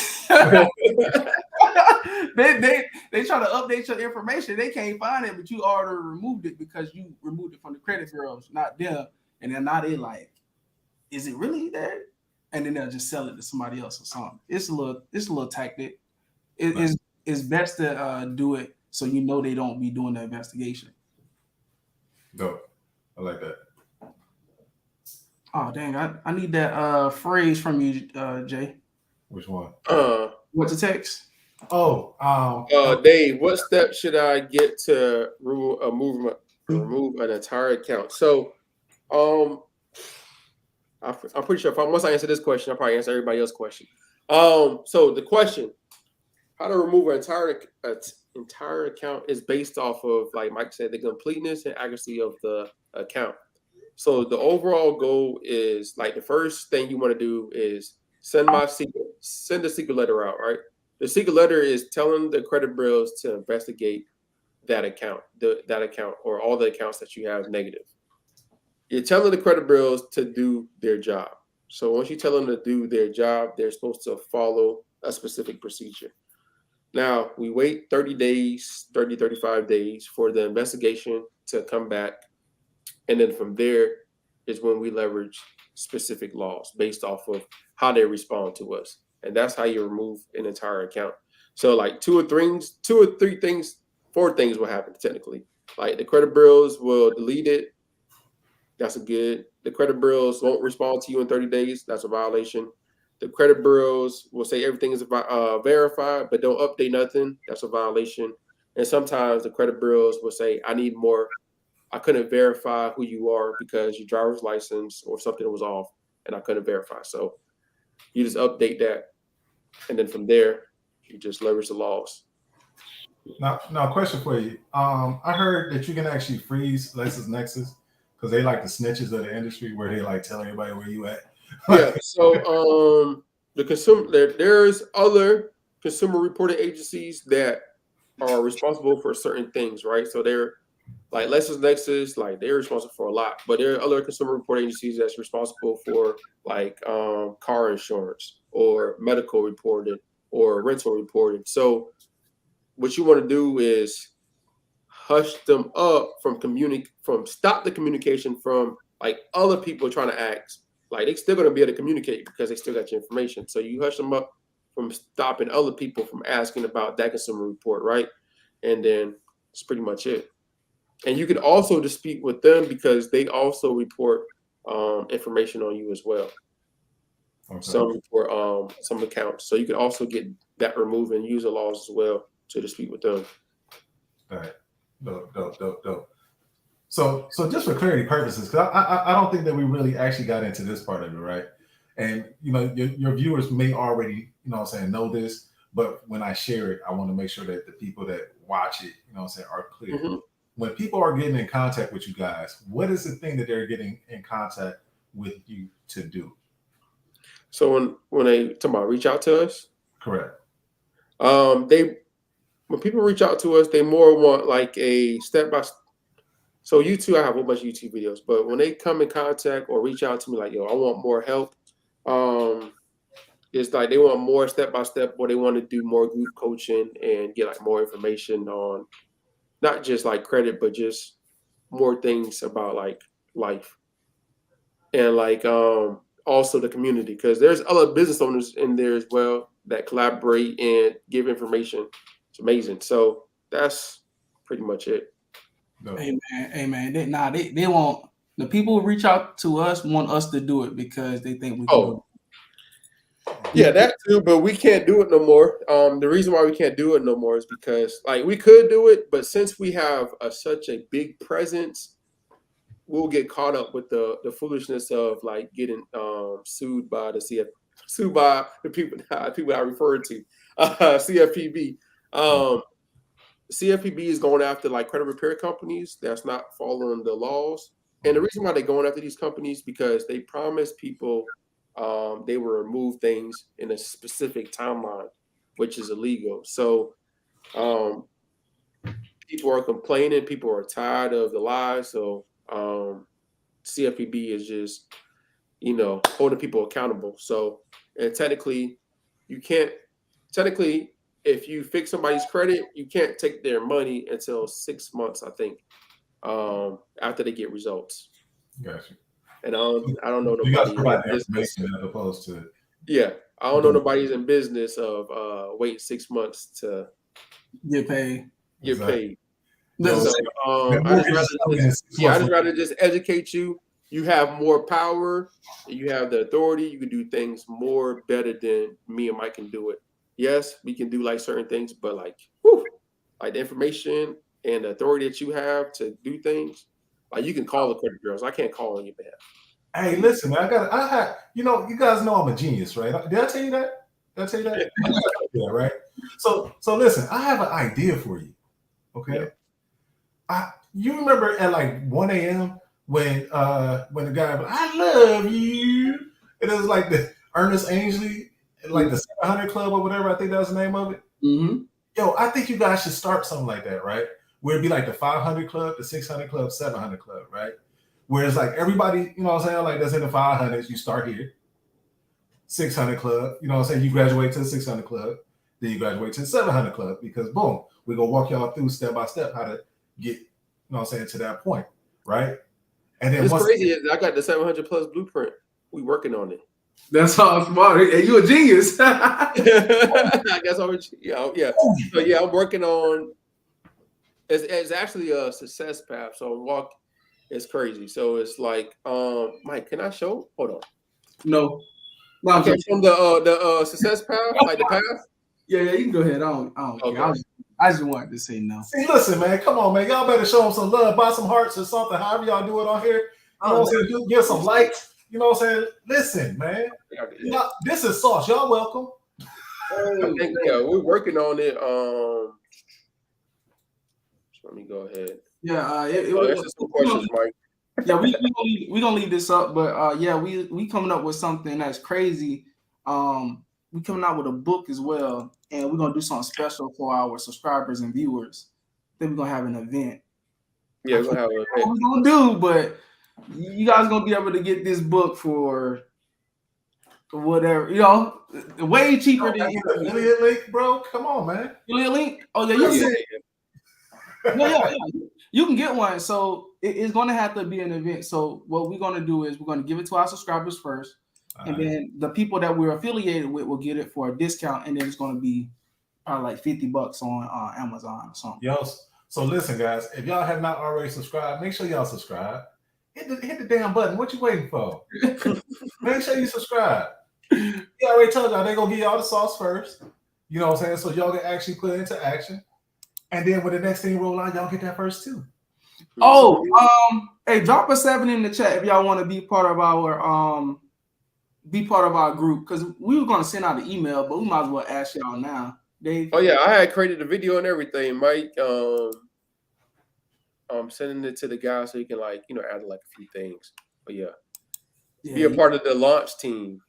they try to update your information. They can't find it, but you already removed it because you removed it from the credit bureaus, not them. And then now they like, is it really there? And then they'll just sell it to somebody else or something. It's a little tactic. It's best to do it so you know they don't be doing the investigation. Dope. I like that. Oh dang, I need that phrase from you, Jay. Which one? What's the text? Dave, what steps should I get to remove an entire account? So, I'm pretty sure once I answer this question, I'll probably answer everybody else's question. So the question, how to remove an entire account, is based off of, like Mike said, the completeness and accuracy of the account. So the overall goal is, like, the first thing you want to do is send a secret letter out, right? The secret letter is telling the credit bureaus to investigate that account, or all the accounts that you have negative. You're telling the credit bureaus to do their job. So once you tell them to do their job, they're supposed to follow a specific procedure. Now, we wait 30 days, 35 days for the investigation to come back. And then from there is when we leverage specific laws based off of how they respond to us. And that's how you remove an entire account. So like 4 things will happen technically. Like the credit bureaus will delete it. That's a good. The credit bureaus won't respond to you in 30 days. That's a violation. The credit bureaus will say everything is verified, but don't update nothing. That's a violation. And sometimes the credit bureaus will say, I need more. I couldn't verify who you are because your driver's license or something was off, and I couldn't verify. So you just update that, and then from there, you just leverage the laws. Now, question for you. I heard that you can actually freeze LexisNexis because they like the snitches of the industry, where they like tell everybody where you at. Yeah. So there's other consumer reporting agencies that are responsible for certain things, right? So they're like LexisNexis, like they're responsible for a lot, but there are other consumer reporting agencies that's responsible for like car insurance or medical reporting or rental reporting. So what you want to do is hush them up from stop the communication from like other people trying to ask. Like they still gonna be able to communicate because they still got your information. So you hush them up from stopping other people from asking about that consumer report, right? And then that's pretty much it. And you can also dispute with them because they also report information on you as well. Okay. Some report some accounts. So you can also get that removed and use the laws as well to dispute with them. All right. Dope. So just for clarity purposes, because I don't think that we really actually got into this part of it, right? And your viewers may already, know this, but when I share it, I want to make sure that the people that watch it, are clear. Mm-hmm. When people are getting in contact with you guys, what is the thing that they're getting in contact with you to do? So when they reach out to us, correct. When people reach out to us, they more want like a step-by-step. So YouTube, I have a whole bunch of YouTube videos, but when they come in contact or reach out to me like, yo, I want more help, it's like they want more step-by-step, or they want to do more group coaching and get like more information on not just like credit, but just more things about like life. and like also the community, because there's other business owners in there as well that collaborate and give information. It's amazing. So that's pretty much it. No. Amen. They want the people who reach out to us want us to do it because they think we can do Oh, yeah, that too, but we can't do it no more. The reason why we can't do it no more is because like we could do it, but since we have such a big presence, we'll get caught up with the foolishness of like getting sued by the sued by the people I referred to, CFPB. CFPB is going after like credit repair companies that's not following the laws, and the reason why they're going after these companies because they promise people they will remove things in a specific timeline, which is illegal. So um, people are complaining, people are tired of the lies. So CFPB is just, holding people accountable. So, and technically, you can't, technically, if you fix somebody's credit, you can't take their money until 6 months, I think, after they get results. Gotcha. And I don't know You guys nobody in provide the business. information as opposed to. Yeah, I don't know nobody's in business of wait 6 months to get paid. get paid. Listen, So I just rather just educate you. You have more power. You have the authority. You can do things more better than me and Mike can do it. Yes, we can do like certain things, but like, like the information and the authority that you have to do things, like you can call the credit bureaus. I can't call on your behalf. Hey, listen, man, you guys know I'm a genius, right? Did I tell you that? Did I tell you that? Yeah, right. So listen, I have an idea for you. Okay. Yeah. You remember at like 1 a.m. when the guy, I love you, and it was like the Ernest Angley, like the 700 Club or whatever. I think that was the name of it. Mm-hmm. Yo, I think you guys should start something like that, right? Where it'd be like the 500 Club, the 600 Club, 700 Club, right? Whereas like everybody, you know what I'm saying, like that's in the 500s, you start here. 600 Club, you know what I'm saying, you graduate to the 600 Club, then you graduate to the 700 Club, because boom, we're going to walk y'all through step by step how to get, you know what I'm saying, to that point, right? And then it's crazy. I got the 700 plus blueprint. We working on it. That's all smart. And you a genius. I guess yeah. So yeah, I'm working on. It's actually a success path. So it's crazy. So it's like, Mike, can I show? Hold on. No. Okay, from the success path, like the path. Yeah, you can go ahead. I don't care. I just wanted to say no. See, listen, man, come on, man. Y'all better show them some love, buy some hearts or something, however y'all do it on here. You know what I'm saying? Give some likes. You know what I'm saying? Listen, man. This is sauce. Y'all welcome. I think, we're working on it. Let me go ahead. Yeah, there's some questions, Mike. Yeah, we gonna leave this up, but yeah, we coming up with something that's crazy. We coming out with a book as well, and we're gonna do something special for our subscribers and viewers. Then we're gonna have an event. Yeah, we're gonna have an event. What we're gonna do, but you guys gonna be able to get this book for whatever, way cheaper than affiliate link, bro. Come on, man. Affiliate link? Oh yeah, yeah. You can get one. So it's going to have to be an event. So what we're going to do is we're going to give it to our subscribers first, and then the people that we're affiliated with will get it for a discount, and then it's going to be probably like $50 on Amazon or something. Yo, so listen, guys, if y'all have not already subscribed, make sure y'all subscribe. Hit the damn button. What you waiting for? Make sure you subscribe. Yeah, I already told y'all they're gonna give y'all the sauce first. You know what I'm saying? So y'all can actually put it into action. And then when the next thing roll out, y'all get that first too. Oh, hey, drop a 7 in the chat if y'all want to be part of our group, because we were gonna send out an email, but we might as well ask y'all now. Dave. Oh yeah, I had created a video and everything, Mike. I'm sending it to the guy so he can add like a few things. But be a part of the launch team.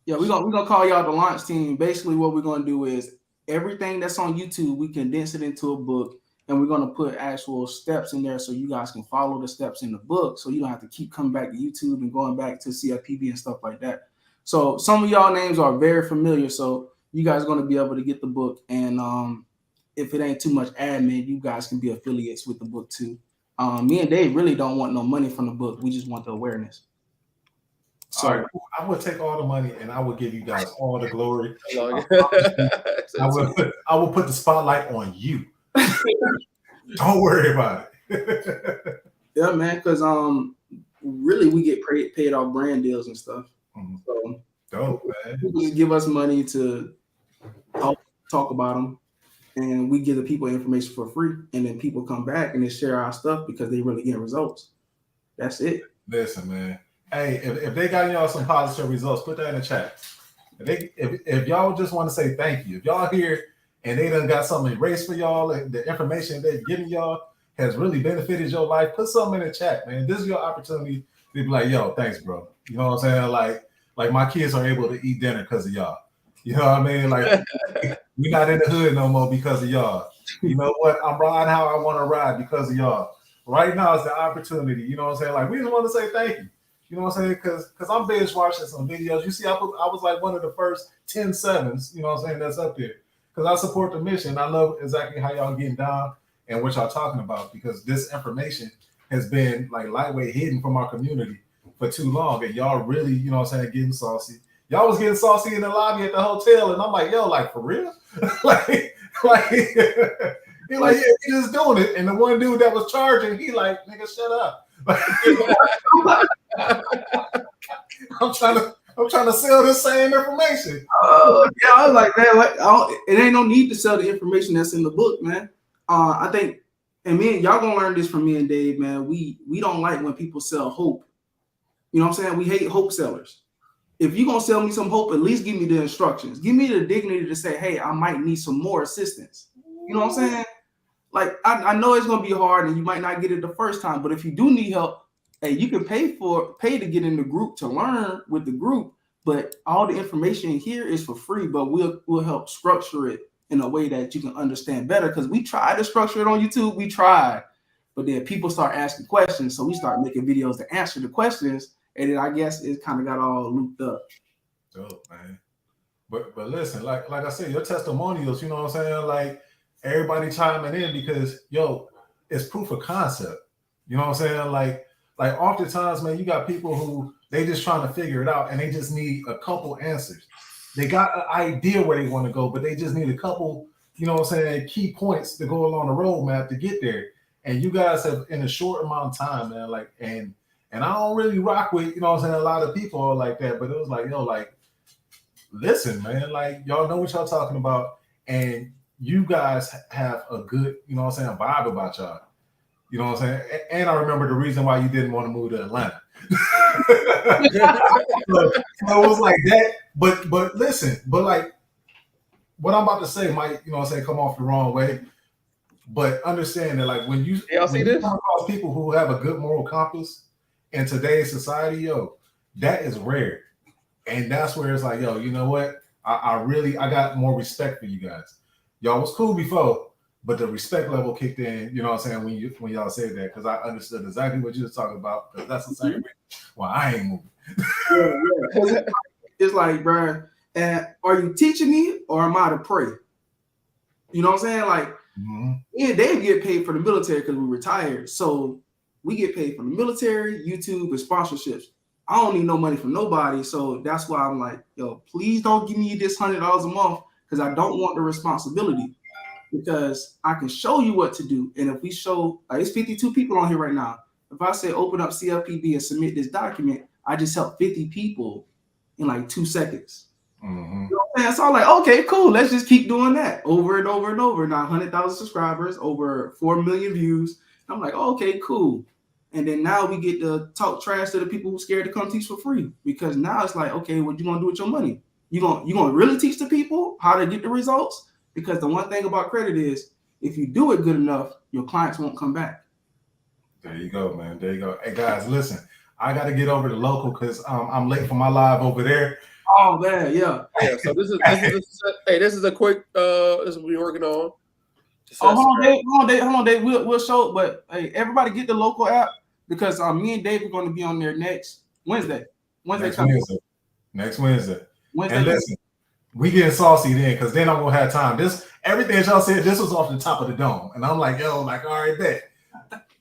Yeah, we're gonna call y'all the launch team. Basically, what we're gonna do is everything that's on YouTube, we condense it into a book, and we're gonna put actual steps in there so you guys can follow the steps in the book, so you don't have to keep coming back to YouTube and going back to CFPB and stuff like that. So some of y'all names are very familiar, so you guys are gonna be able to get the book, and if it ain't too much admin, you guys can be affiliates with the book too. Me and Dave really don't want no money from the book. We just want the awareness. So all right, cool. I would take all the money and I would give you guys all the glory. Long- I will put the spotlight on you. Don't worry about it. yeah, man, because really we get paid off brand deals and stuff. Mhm. So Dope, man. people just give us money to talk about them, and we give the people information for free, and then people come back and they share our stuff because they really get results. That's it. Listen, man. Hey, if they got y'all some positive results, put that in the chat. If y'all just want to say thank you, if y'all here and they done got something erased for y'all, and the information they've given y'all has really benefited your life, put something in the chat, man. This is your opportunity to be like, yo, thanks, bro. You know what I'm saying? Like my kids are able to eat dinner because of y'all. You know what I mean? Like we're not in the hood no more because of y'all. You know what? I'm riding how I want to ride because of y'all. Right now is the opportunity. You know what I'm saying? Like we just want to say thank you. You know what I'm saying? Because I'm binge watching some videos. You see, I was like one of the first 10 sevens, you know what I'm saying, that's up there. Because I support the mission. I love exactly how y'all getting down and what y'all talking about, because this information has been like lightweight hidden from our community for too long. And y'all really, you know what I'm saying, getting saucy. Y'all was getting saucy in the lobby at the hotel, and I'm like, yo, like for real? like he like, yeah, he just doing it. And the one dude that was charging, he like, nigga, shut up. I'm trying to sell the same information. Yeah, I was like, man, it ain't no need to sell the information that's in the book, man. I think, and y'all gonna learn this from me and Dave, man. We don't like when people sell hope. You know what I'm saying? We hate hope sellers. If you're gonna sell me some hope, at least give me the instructions. Give me the dignity to say, hey, I might need some more assistance. You know what I'm saying? Like, I know it's gonna be hard and you might not get it the first time, but if you do need help, hey, you can pay to get in the group to learn with the group, but all the information here is for free, but we'll help structure it in a way that you can understand better. Because we tried to structure it on YouTube, we tried, but then people start asking questions, so we start making videos to answer the questions, and then I guess it kind of got all looped up. Dope, man. But listen, like I said, your testimonials, you know what I'm saying? Like everybody chiming in because yo, it's proof of concept. You know what I'm saying? Like oftentimes, man, you got people who they just trying to figure it out and they just need a couple answers. They got an idea where they want to go, but they just need a couple, you know what I'm saying, key points to go along the roadmap to get there. And you guys have, in a short amount of time, man, like, and I don't really rock with, you know what I'm saying, a lot of people are like that, but it was like, yo, like, listen, man, like, y'all know what y'all talking about, and you guys have a good, you know what I'm saying, vibe about y'all. You know what I'm saying? And I remember the reason why you didn't want to move to Atlanta. so it was like that. But listen, but like what I'm about to say might, you know what I'm saying, come off the wrong way. But understand that like when you come across people who have a good moral compass in today's society, yo, that is rare. And that's where it's like, yo, you know what? I got more respect for you guys. Y'all was cool before. But the respect level kicked in, you know what I'm saying, when y'all said that, because I understood exactly what you was talking about, because that's the same way. Well, I ain't moving. Yeah. It's like, bro, and are you teaching me or am I to pray? You know what I'm saying? Like, yeah, they get paid for the military because we retired. So we get paid from the military, YouTube, and sponsorships. I don't need no money from nobody. So that's why I'm like, yo, please don't give me this $100 a month because I don't want the responsibility. Because I can show you what to do. And if we show, like, it's 52 people on here right now. If I say open up CFPB and submit this document, I just help 50 people in like 2 seconds. Mm-hmm. You know what I'm saying? So I'm like, okay, cool. Let's just keep doing that over and over and over. Now 100,000 subscribers, over 4 million views. I'm like, okay, cool. And then now we get to talk trash to the people who are scared to come teach for free. Because now it's like, okay, what you gonna do with your money? You gonna really teach the people how to get the results? Because the one thing about credit is if you do it good enough, your clients won't come back. There you go, man. There you go. Hey, guys, listen. I got to get over to local because I'm late for my live over there. Oh, man, yeah. Yeah, so this is a quick, this is what we're working on. Hold on, Dave. We'll show it, but hey, everybody get the local app because me and Dave are going to be on there next Wednesday. Next Wednesday. And listen. We getting saucy then, because then I'm gonna have time. Everything y'all said, this was off the top of the dome, and I'm like, yo, like, all right, bet.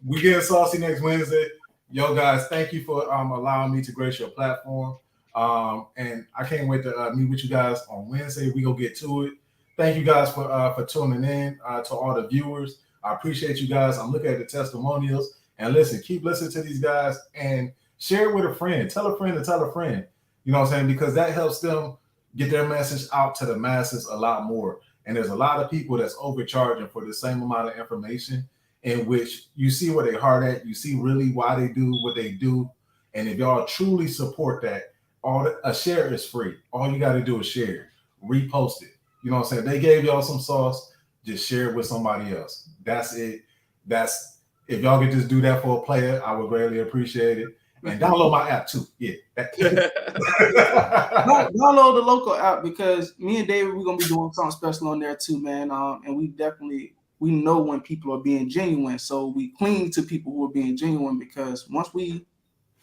We getting saucy next Wednesday. Yo, guys, thank you for allowing me to grace your platform. And I can't wait to meet with you guys on Wednesday. We gonna get to it. Thank you guys for tuning in to all the viewers. I appreciate you guys. I'm looking at the testimonials and listen. Keep listening to these guys and share it with a friend. Tell a friend to tell a friend. You know what I'm saying? Because that helps them get their message out to the masses a lot more. And there's a lot of people that's overcharging for the same amount of information, in which you see where they heart at, you see really why they do what they do. And if y'all truly support that, a share is free. All you got to do is share, repost it. You know what I'm saying? They gave y'all some sauce, just share it with somebody else. That's it. If y'all could just do that for a player, I would greatly appreciate it. And download my app too. Yeah. Download the local app, because me and David, we're gonna be doing something special on there too, man. And we know when people are being genuine, so we cling to people who are being genuine, because once we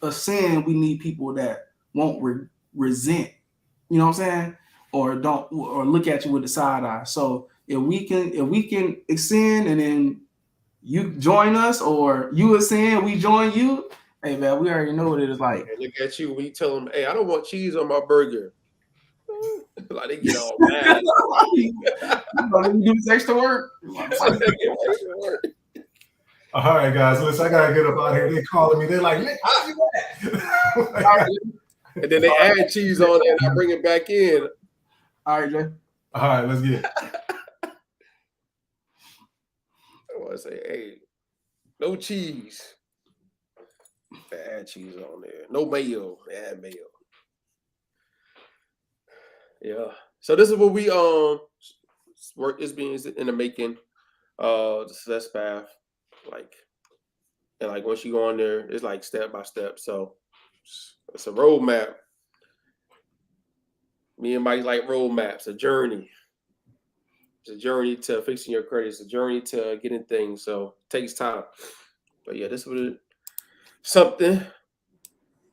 ascend, we need people that won't resent, you know what I'm saying, or look at you with the side eye. So if we can ascend, and then you join us, or you ascend, we join you. Hey man, we already know what it is like. And look at you when you tell them, "Hey, I don't want cheese on my burger." Like they get all mad. You do this extra work. All right, guys. Listen, I gotta get up out here. They calling me. They're like, "Nick, how you at?" And then they add cheese on it, and I bring it back in. All right, Jay. All right, let's get it. I want to say, hey, no cheese. They add cheese on there. No mayo. They add mayo. Yeah. So this is what we work is being in the making. The success path, and once you go on there, it's like step by step. So it's a roadmap. Me and Mike like roadmaps, a journey. It's a journey to fixing your credit. It's a journey to getting things. So it takes time. But yeah, this is something.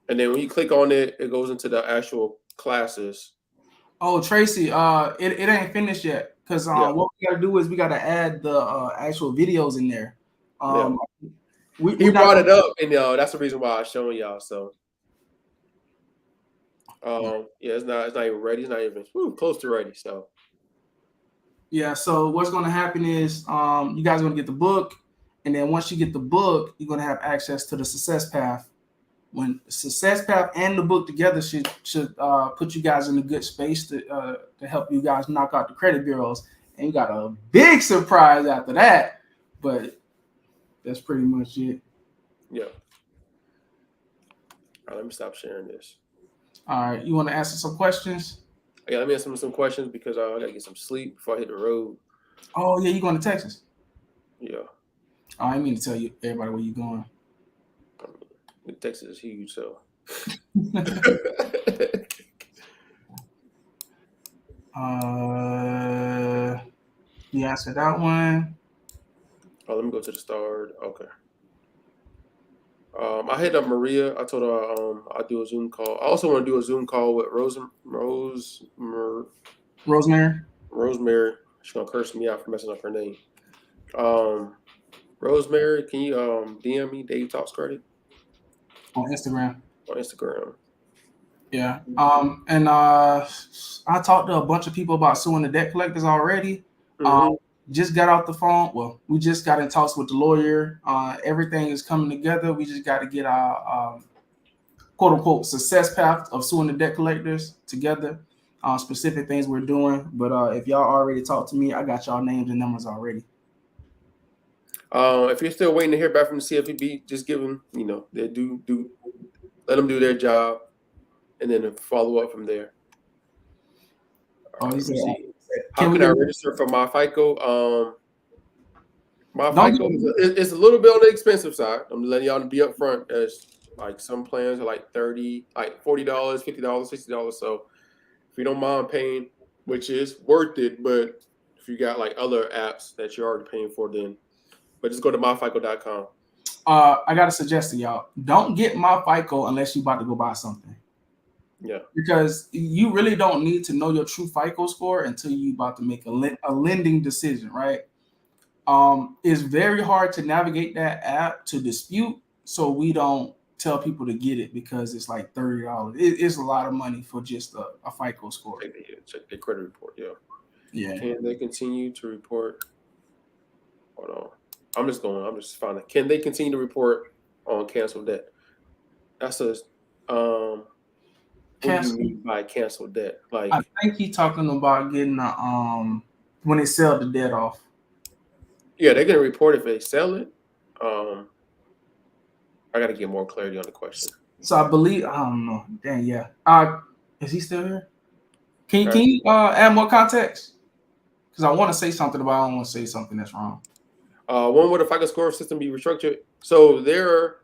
And then when you click on it, it goes into the actual classes. Oh, Tracy, it ain't finished yet, because what we gotta do is we gotta add the actual videos in there. He brought it up, and that's the reason why I was showing y'all. So it's not even ready. It's not even close to ready. So yeah, so what's gonna happen is you guys are gonna get the book, and then once you get the book, you're gonna have access to the success path. When the success path and the book together should put you guys in a good space to help you guys knock out the credit bureaus. And you got a big surprise after that, but that's pretty much it. Yeah. All right, let me stop sharing this. All right, you want to answer some questions? Yeah, let me answer some questions, because I gotta get some sleep before I hit the road. Oh yeah, you going to Texas? Yeah. Oh, I mean to tell you everybody where you going. Texas is huge, so. You answered that one. Oh, let me go to the start. Okay. I hit up Maria. I told her I'll do a Zoom call. I also want to do a Zoom call with Rosemary. She's gonna curse me out for messing up her name. Rosemary, can you DM me Dave Talks Credit on Instagram? On Instagram. Yeah. And I talked to a bunch of people about suing the debt collectors already. Mm-hmm. Just got off the phone. Well, we just got in talks with the lawyer. Everything is coming together. We just got to get our quote unquote success path of suing the debt collectors together. Specific things we're doing. But if y'all already talked to me, I got y'all names and numbers already. If you're still waiting to hear back from the CFPB, just give them, they do let them do their job, and then follow up from there. Oh, how can I register for my FICO? My FICO is a little bit on the expensive side. I'm letting y'all be up front. As like some plans are like $30, like $40, $50, $60. So if you don't mind paying, which is worth it, but if you got like other apps that you're already paying for, then just go to myfico.com. I got to suggest to y'all, don't get my FICO unless you're about to go buy something. Yeah. Because you really don't need to know your true FICO score until you're about to make a lending decision, right? It's very hard to navigate that app to dispute, so we don't tell people to get it because it's like $30. It's a lot of money for just a FICO score. Check their credit report. Yeah. Yeah. Can they continue to report? Hold on. I'm just finding. Can they continue to report on canceled debt? That's a what do you Cancel. mean by canceled debt? Like, I think he's talking about getting when they sell the debt off. yeah, they're gonna report if they sell it. I gotta get more clarity on the question. So I believe I don't know. Dang, yeah. Is he still here? Can Right. you add more context? Because I want to say something, but I don't want to say something that's wrong. When would a FICO score system be restructured? So there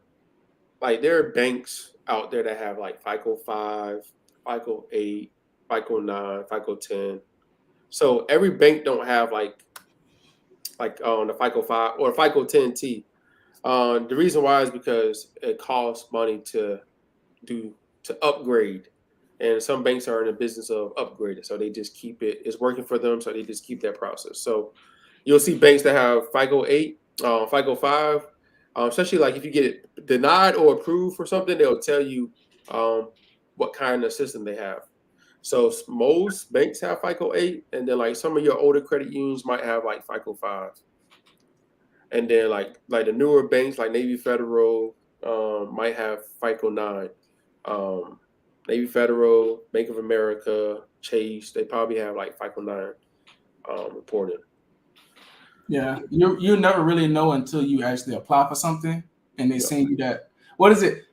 are banks out there that have like FICO 5, FICO 8, FICO 9, FICO 10. So every bank don't have like on the FICO 5 or FICO 10T. The reason why is because it costs money to upgrade, and some banks are in the business of upgrading, so they just keep it. It's working for them, so they just keep that process. So you'll see banks that have FICO 8, FICO 5, especially like if you get it denied or approved for something, they'll tell you what kind of system they have. So most banks have FICO 8, and then like some of your older credit unions might have like FICO 5. And then like the newer banks like Navy Federal might have FICO 9. Navy Federal, Bank of America, Chase, they probably have like FICO 9 reported. Yeah, you never really know until you actually apply for something and they send you that. What is it?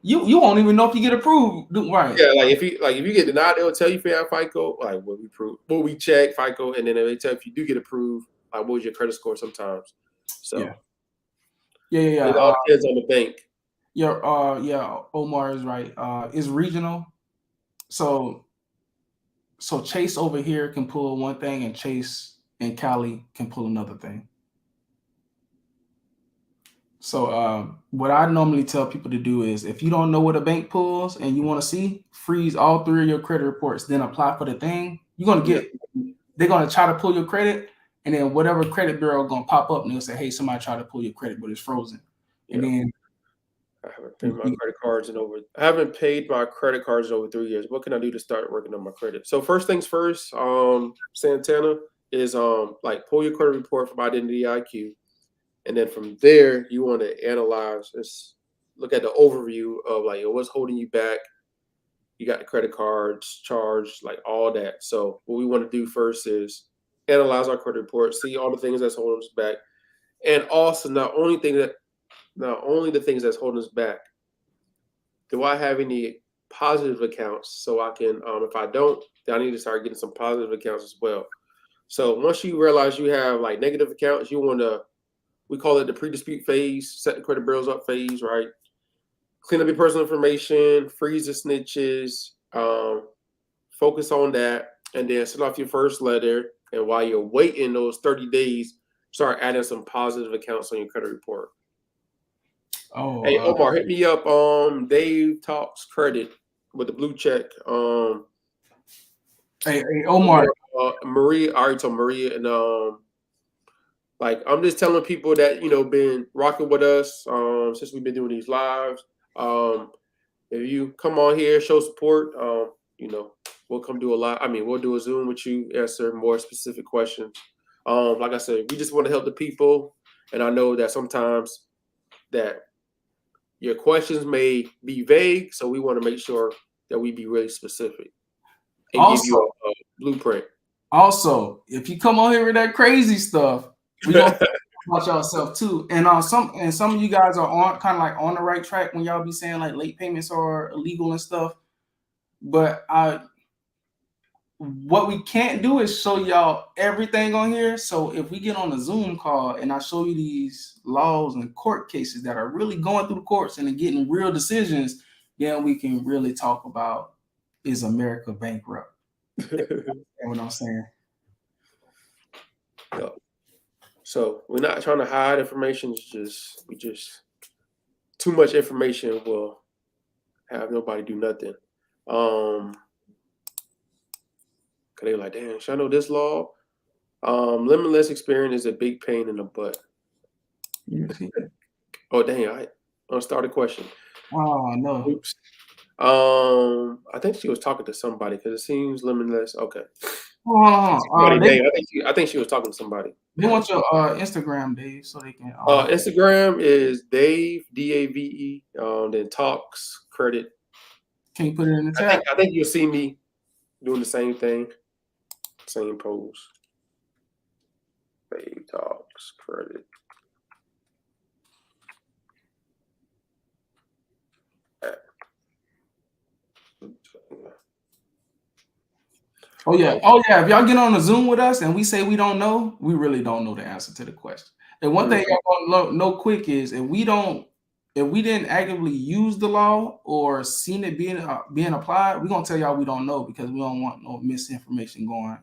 You won't even know if you get approved, right? Yeah, like if you get denied, they'll tell you if you have FICO, like what we check FICO, and then they tell if you do get approved, like what was your credit score sometimes. So yeah. It all depends on the bank. Yeah, Omar is right. It's regional. So Chase over here can pull one thing and Chase in Cali can pull another thing. So what I normally tell people to do is if you don't know what a bank pulls and you want to see, freeze all 3 of your credit reports, then apply for the thing. You're gonna they're gonna try to pull your credit, and then whatever credit bureau gonna pop up and they'll say, hey, somebody tried to pull your credit, but it's frozen. And then I haven't paid my credit cards in over. I haven't paid my credit cards in over 3 years. What can I do to start working on my credit? So first things first, Santana is like pull your credit report from Identity IQ, and then from there you want to analyze. Just look at the overview of like what's holding you back. You got the credit cards charged, like all that. So what we want to do first is analyze our credit report, see all the things that's holding us back, and also not only the things that's holding us back. Do I have any positive accounts so I can, if I don't, then I need to start getting some positive accounts as well. So once you realize you have like negative accounts, you want to, we call it the pre-dispute phase, set the credit bureaus up phase, right? Clean up your personal information, freeze the snitches, focus on that, and then send off your first letter. And while you're waiting those 30 days, start adding some positive accounts on your credit report. Hey Omar, hit me up. Dave Talks Credit with the blue check. Hey Omar, Maria, I already told Maria, and like I'm just telling people that been rocking with us since we've been doing these lives. If you come on here, show support. We'll come do a lot. I mean, we'll do a Zoom with you, answer more specific questions. Like I said, we just want to help the people, and I know that sometimes that your questions may be vague, so we want to make sure that we be really specific and give you a blueprint. Also, if you come on here with that crazy stuff, we gonna watch yourself too. And some of you guys are on kind of like on the right track when y'all be saying like late payments are illegal and stuff. But what we can't do is show y'all everything on here. So if we get on a Zoom call and I show you these laws and court cases that are really going through the courts and getting real decisions, then we can really talk about, is America bankrupt? You know what I'm saying? Yeah. So we're not trying to hide information. It's just too much information will have nobody do nothing. Cause they're like, damn, should I know this law? Limitless experience is a big pain in the butt. Oh dang, I start a question. Oh no. Oops. I think she was talking to somebody because it seems limitless. Okay. Somebody name. I think she was talking to somebody. They want your Instagram, Dave, so they can. Instagram is Dave Dave. Then talks credit. Can you put it in the chat? I think you'll see me doing the same thing, same pose. Dave talks credit. Oh yeah. Oh yeah. If y'all get on a Zoom with us and we say we don't know, we really don't know the answer to the question. And one thing y'all gonna know quick is if we didn't actively use the law or seen it being applied, we're gonna tell y'all we don't know because we don't want no misinformation going.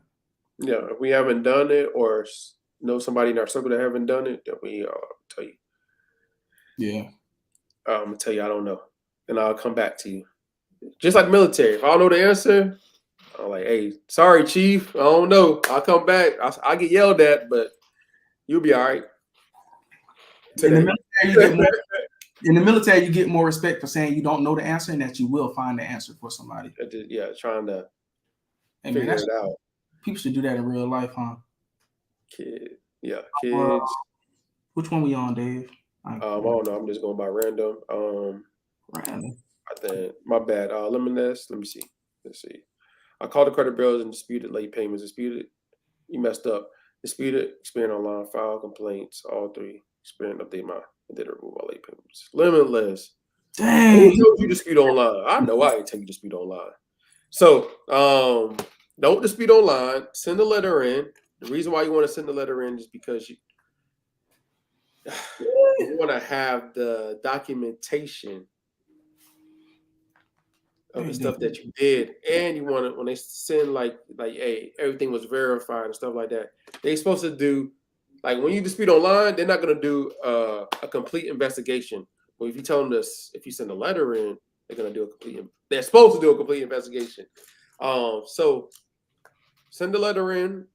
Yeah, if we haven't done it or know somebody in our circle that haven't done it, then we tell you. Yeah. I'm gonna tell you I don't know, and I'll come back to you. Just like military, if I don't know the answer, I'm like, hey, sorry, chief, I don't know. I'll come back. I get yelled at, but you'll be all right. In the military, you get more respect for saying you don't know the answer and that you will find the answer for somebody. Yeah, trying to Hey, figure it out. People should do that in real life, huh? Kids. Which one we on, Dave? I don't know. I'm just going by random. Random. I think my bad. Let me see. Let's see. I called the credit bureaus and disputed late payments. Disputed. You messed up. Disputed. Experience online. File complaints. All three. Experience update my. And did remove all late payments. Limitless. Dang. Who told you dispute online? I know I ain't tell you dispute online. So don't dispute online. Send a letter in. The reason why you want to send the letter in is because you want to have the documentation of the stuff that you did, and you want to, when they send like hey, everything was verified and stuff like that. They're supposed to do, like, when you dispute online, they're not going to do a complete investigation. But if you tell them this, if you send a letter in, they're going to do a complete. They're supposed to do a complete investigation. So send the letter in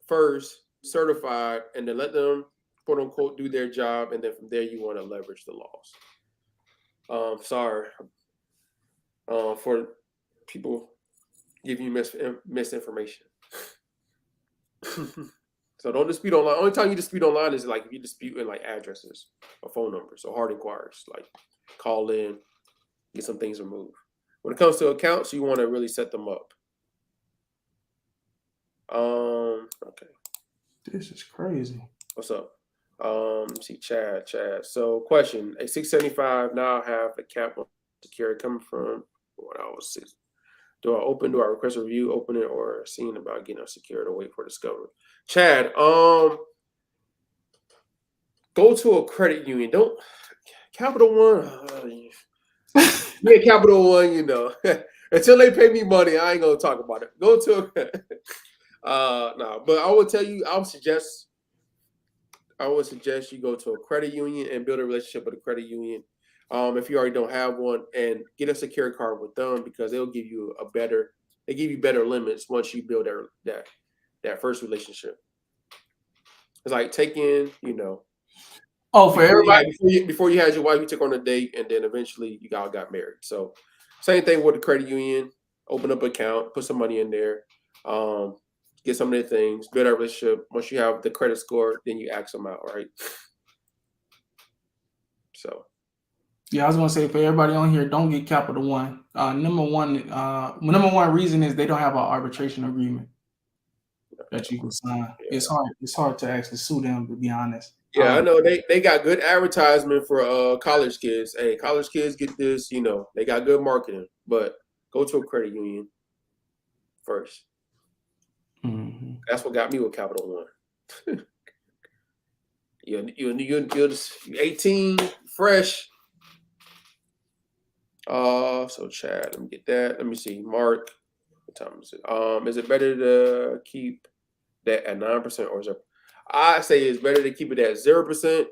first, certified, and then let them, quote unquote, do their job, and then from there you want to leverage the laws. Sorry for people giving you misinformation. So don't dispute online. Only time you dispute online is like if you dispute in like addresses or phone numbers or hard inquiries, like call in, get some things removed. When it comes to accounts, you want to really set them up. Okay. This is crazy. What's up? Let's see, Chad. So, question: a 675 now have a cap on security coming from what I was 6. Do I request a review, open it, or seeing about getting unsecured or wait for discovery? Chad, go to a credit union. Don't Capital One. Yeah, Capital One, you know. Until they pay me money, I ain't gonna talk about it. Go to no, but I would tell you, I would suggest you go to a credit union and build a relationship with a credit union. If you already don't have one, and get a security card with them, because they'll give you better limits once you build that first relationship. It's like taking, for everybody. Before you had your wife, you took on a date, and then eventually you all got married. So same thing with the credit union. Open up an account, put some money in there, get some of their things, build that relationship. Once you have the credit score, then you ask them out, right? So. Yeah, I was gonna say, for everybody on here, don't get Capital One. Number one reason is they don't have an arbitration agreement that you can sign. Yeah. It's hard to actually sue them, to be honest. Yeah, I know they got good advertisement for college kids. Hey, college kids get this, they got good marketing, but go to a credit union first. Mm-hmm. That's what got me with Capital One. You're just 18, fresh. So Chad, let me get that. Let me see. Mark, what time is it? Is it better to keep that at 9% or 0%? I say it's better to keep it at 0%.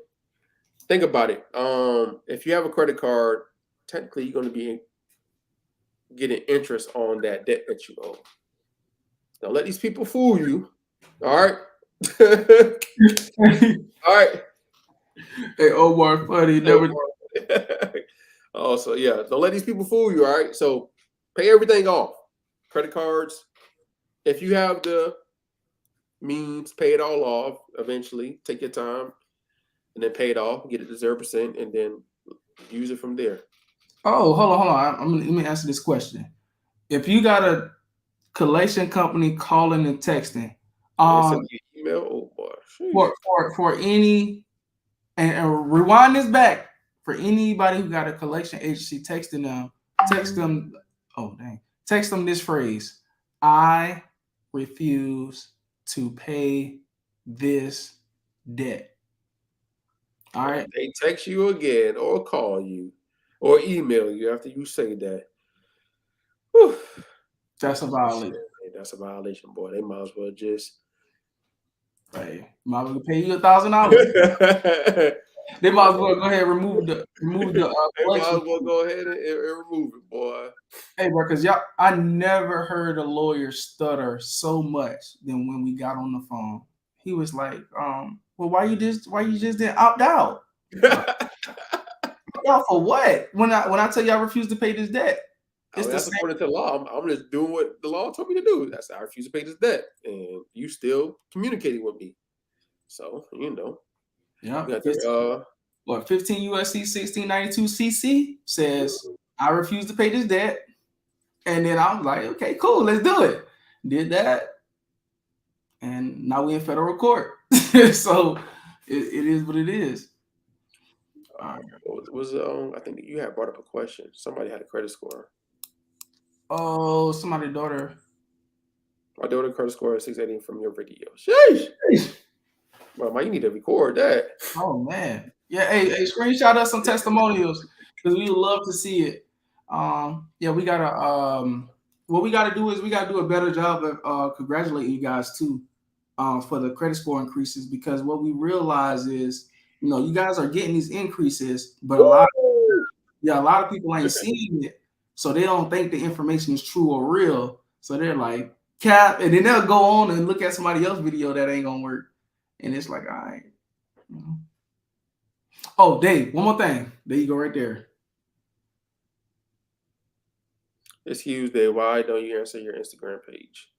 Think about it. If you have a credit card, technically you're going to be getting interest on that debt that you owe. Don't let these people fool you. All right. All right. Hey, Omar, funny. Never. Oh, so yeah, don't let these people fool you. All right, so pay everything off. Credit cards. If you have the means, pay it all off. Eventually, take your time, and then pay it off. Get it to 0%, and then use it from there. Oh, hold on. Let me answer this question. If you got a collection company calling and texting, They send you an email. Oh boy, sheesh. for any and rewind this back for anybody who got a collection agency texting them, text them. Oh dang, text them this phrase: I refuse to pay this debt. All right. They text you again, or call you, or email you after you say that. Whew. That's a violation. Shit, that's a violation, boy. They might as well just. Hey, might as well pay you $1,000. They might as well go ahead and remove the They might as collection. well go ahead and remove it, boy. Hey, bro, because y'all, I never heard a lawyer stutter so much than when we got on the phone. He was like, well, why you just didn't opt out? Opt out for what? When I tell you I refuse to pay this debt. It's that's according to the law. I'm just doing what the law told me to do. That's I refuse to pay this debt, and you still communicating with me. So Yeah. you got to, 15 USC 1692 CC says I refuse to pay this debt, and then I'm like, okay, cool, let's do it. Did that, and now we in federal court. So it is what it is. I think you had brought up a question. Somebody had a credit score. Oh, somebody's daughter. My daughter credit score is 680 from your video. Sheesh. Well, you need to record that. Oh man. Yeah, hey, screenshot us some testimonials because we would love to see it. Yeah, we gotta what we gotta do is we gotta do a better job of congratulating you guys too for the credit score increases, because what we realize is, you guys are getting these increases, but a lot of people ain't seeing it, so they don't think the information is true or real. So they're like, cap, and then they'll go on and look at somebody else's video that ain't gonna work. And it's like, all right. Oh, Dave, one more thing. There you go right there. Excuse Dave, why don't you answer your Instagram page?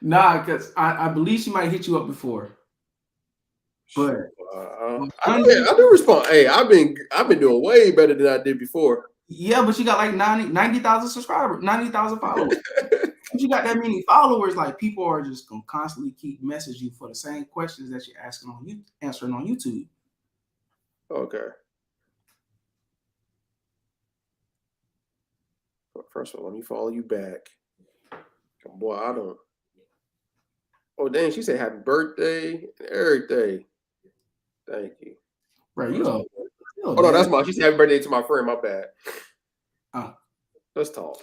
Nah, because I believe she might hit you up before. But I do respond. Hey, I've been doing way better than I did before. Yeah, but you got like 90,000 subscribers, 90,000 followers. If you got that many followers, like, people are just gonna constantly keep messaging you for the same questions that you're answering on YouTube. Okay. First of all, let me follow you back. Boy, I don't. Oh, dang, she said happy birthday and everything. Thank you. Right, oh no, that's she said happy birthday to my friend. My bad. Oh. Let's talk.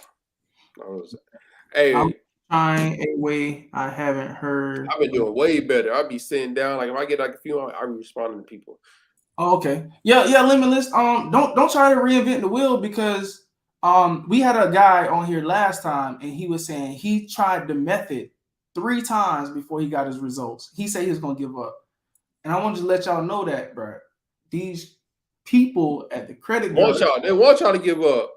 Hey, I'm trying a way I haven't heard. I've been doing way better. I'll be sitting down. Like, if I get like a few, I'll be responding to people. Oh, okay. Yeah, Limitless. Don't try to reinvent the wheel, because we had a guy on here last time and he was saying he tried the method 3 times before he got his results. He said he was gonna give up. And I wanted to let y'all know that, bro. These people at the credit bureau, they want y'all to give up.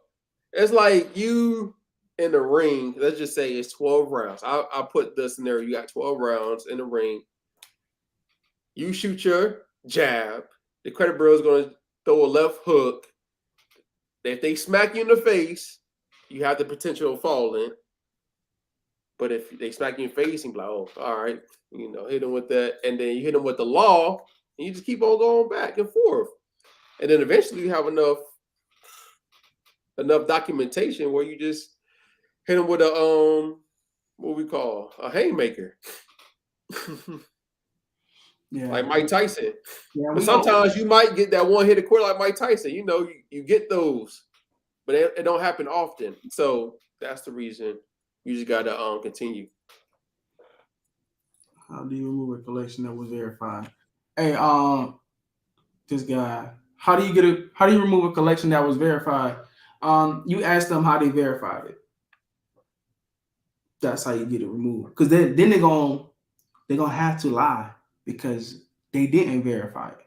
It's like you in the ring. Let's just say it's 12 rounds. I'll put the scenario. You got 12 rounds in the ring. You shoot your jab. The credit bureau is going to throw a left hook. If they smack you in the face, you have the potential of falling. But if they smack you in the face, you be like, oh, all right, hit them with that. And then you hit them with the law, and you just keep on going back and forth. And then eventually you have enough documentation where you just hit them with a what we call a haymaker. yeah, like Mike Tyson. Yeah, but sometimes you might get that one hit a quitter like Mike Tyson. You get those, but it don't happen often. So that's the reason you just gotta continue. How do you remove a collection that was verified? Hey, this guy. How do you remove a collection that was verified? You ask them how they verified it. That's how you get it removed. Because then they're gonna they're gonna have to lie because they didn't verify it.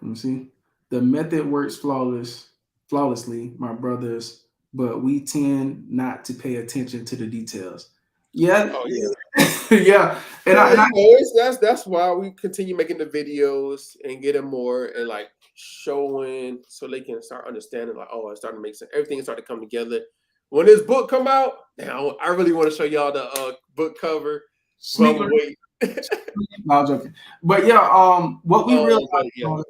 You see, the method works flawlessly, my brothers, but we tend not to pay attention to the details. Yeah, Oh yeah. yeah, and Yeah, I that's why we continue making the videos and getting more and like showing so they can start understanding like, oh, it's starting to make sense. Everything is starting to come together. When this book come out, now I really want to show y'all the book cover. But I'm waiting. no, I'm joking. But yeah, what we realized,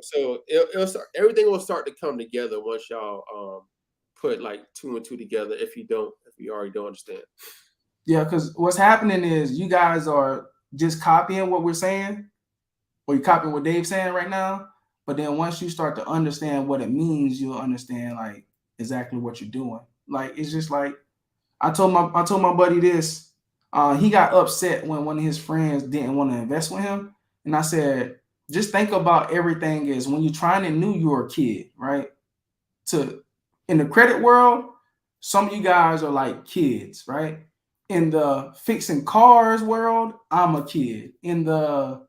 so it'll start, everything will start to come together once y'all put like 2 and 2 together. If you already don't understand. Yeah, because what's happening is you guys are just copying what we're saying, or you're copying what Dave's saying right now. But then once you start to understand what it means, you'll understand like exactly what you're doing. Like it's just like I told my buddy this. He got upset when one of his friends didn't want to invest with him, and I said, just think about everything is when you're trying to knew you're a kid, right? In the credit world, some of you guys are like kids, right? In the fixing cars world, I'm a kid. In the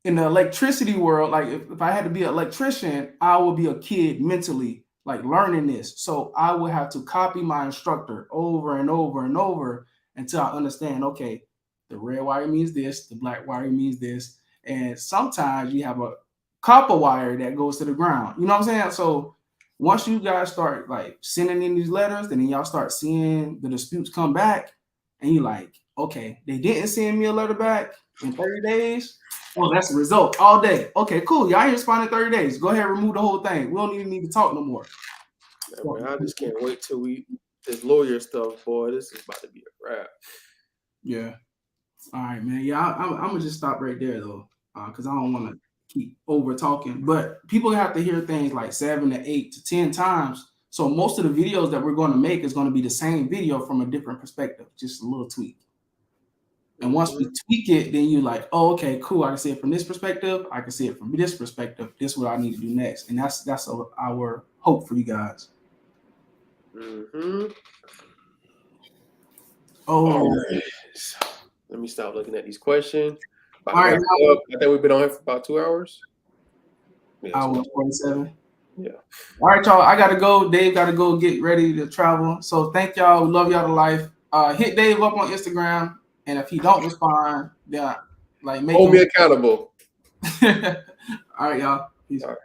electricity world, like if I had to be an electrician, I would be a kid mentally, like learning this. So I would have to copy my instructor over and over and over until I understand, okay, the red wire means this, the black wire means this. And sometimes you have a copper wire that goes to the ground. You know what I'm saying? So once you guys start like sending in these letters, then y'all start seeing the disputes come back, and you're like, okay, they didn't send me a letter back in 30 days. Well, that's the result all day. Okay, cool. Y'all ain't responding 30 days. Go ahead, remove the whole thing. We don't even need to talk no more. Yeah, man, I just can't wait till this lawyer stuff, boy. This is about to be a wrap. Yeah. All right, man. Yeah, I'm gonna just stop right there though, because I don't want to keep over talking. But people have to hear things like 7 to 8 to 10 times. So most of the videos that we're going to make is going to be the same video from a different perspective, just a little tweak. And once we tweak it, then you're like, oh, okay, cool. I can see it from this perspective. I can see it from this perspective. This is what I need to do next. And that's our hope for you guys. Mm-hmm. Oh, right. Let me stop looking at these questions. All right, I think we've been on here for about 2 hours. Yeah, hour 47. Yeah. All right, y'all. I gotta go. Dave gotta go get ready to travel. So thank y'all. We love y'all to life. Hit Dave up on Instagram, and if he don't respond, then like make hold me accountable. All right, y'all. Peace. All right.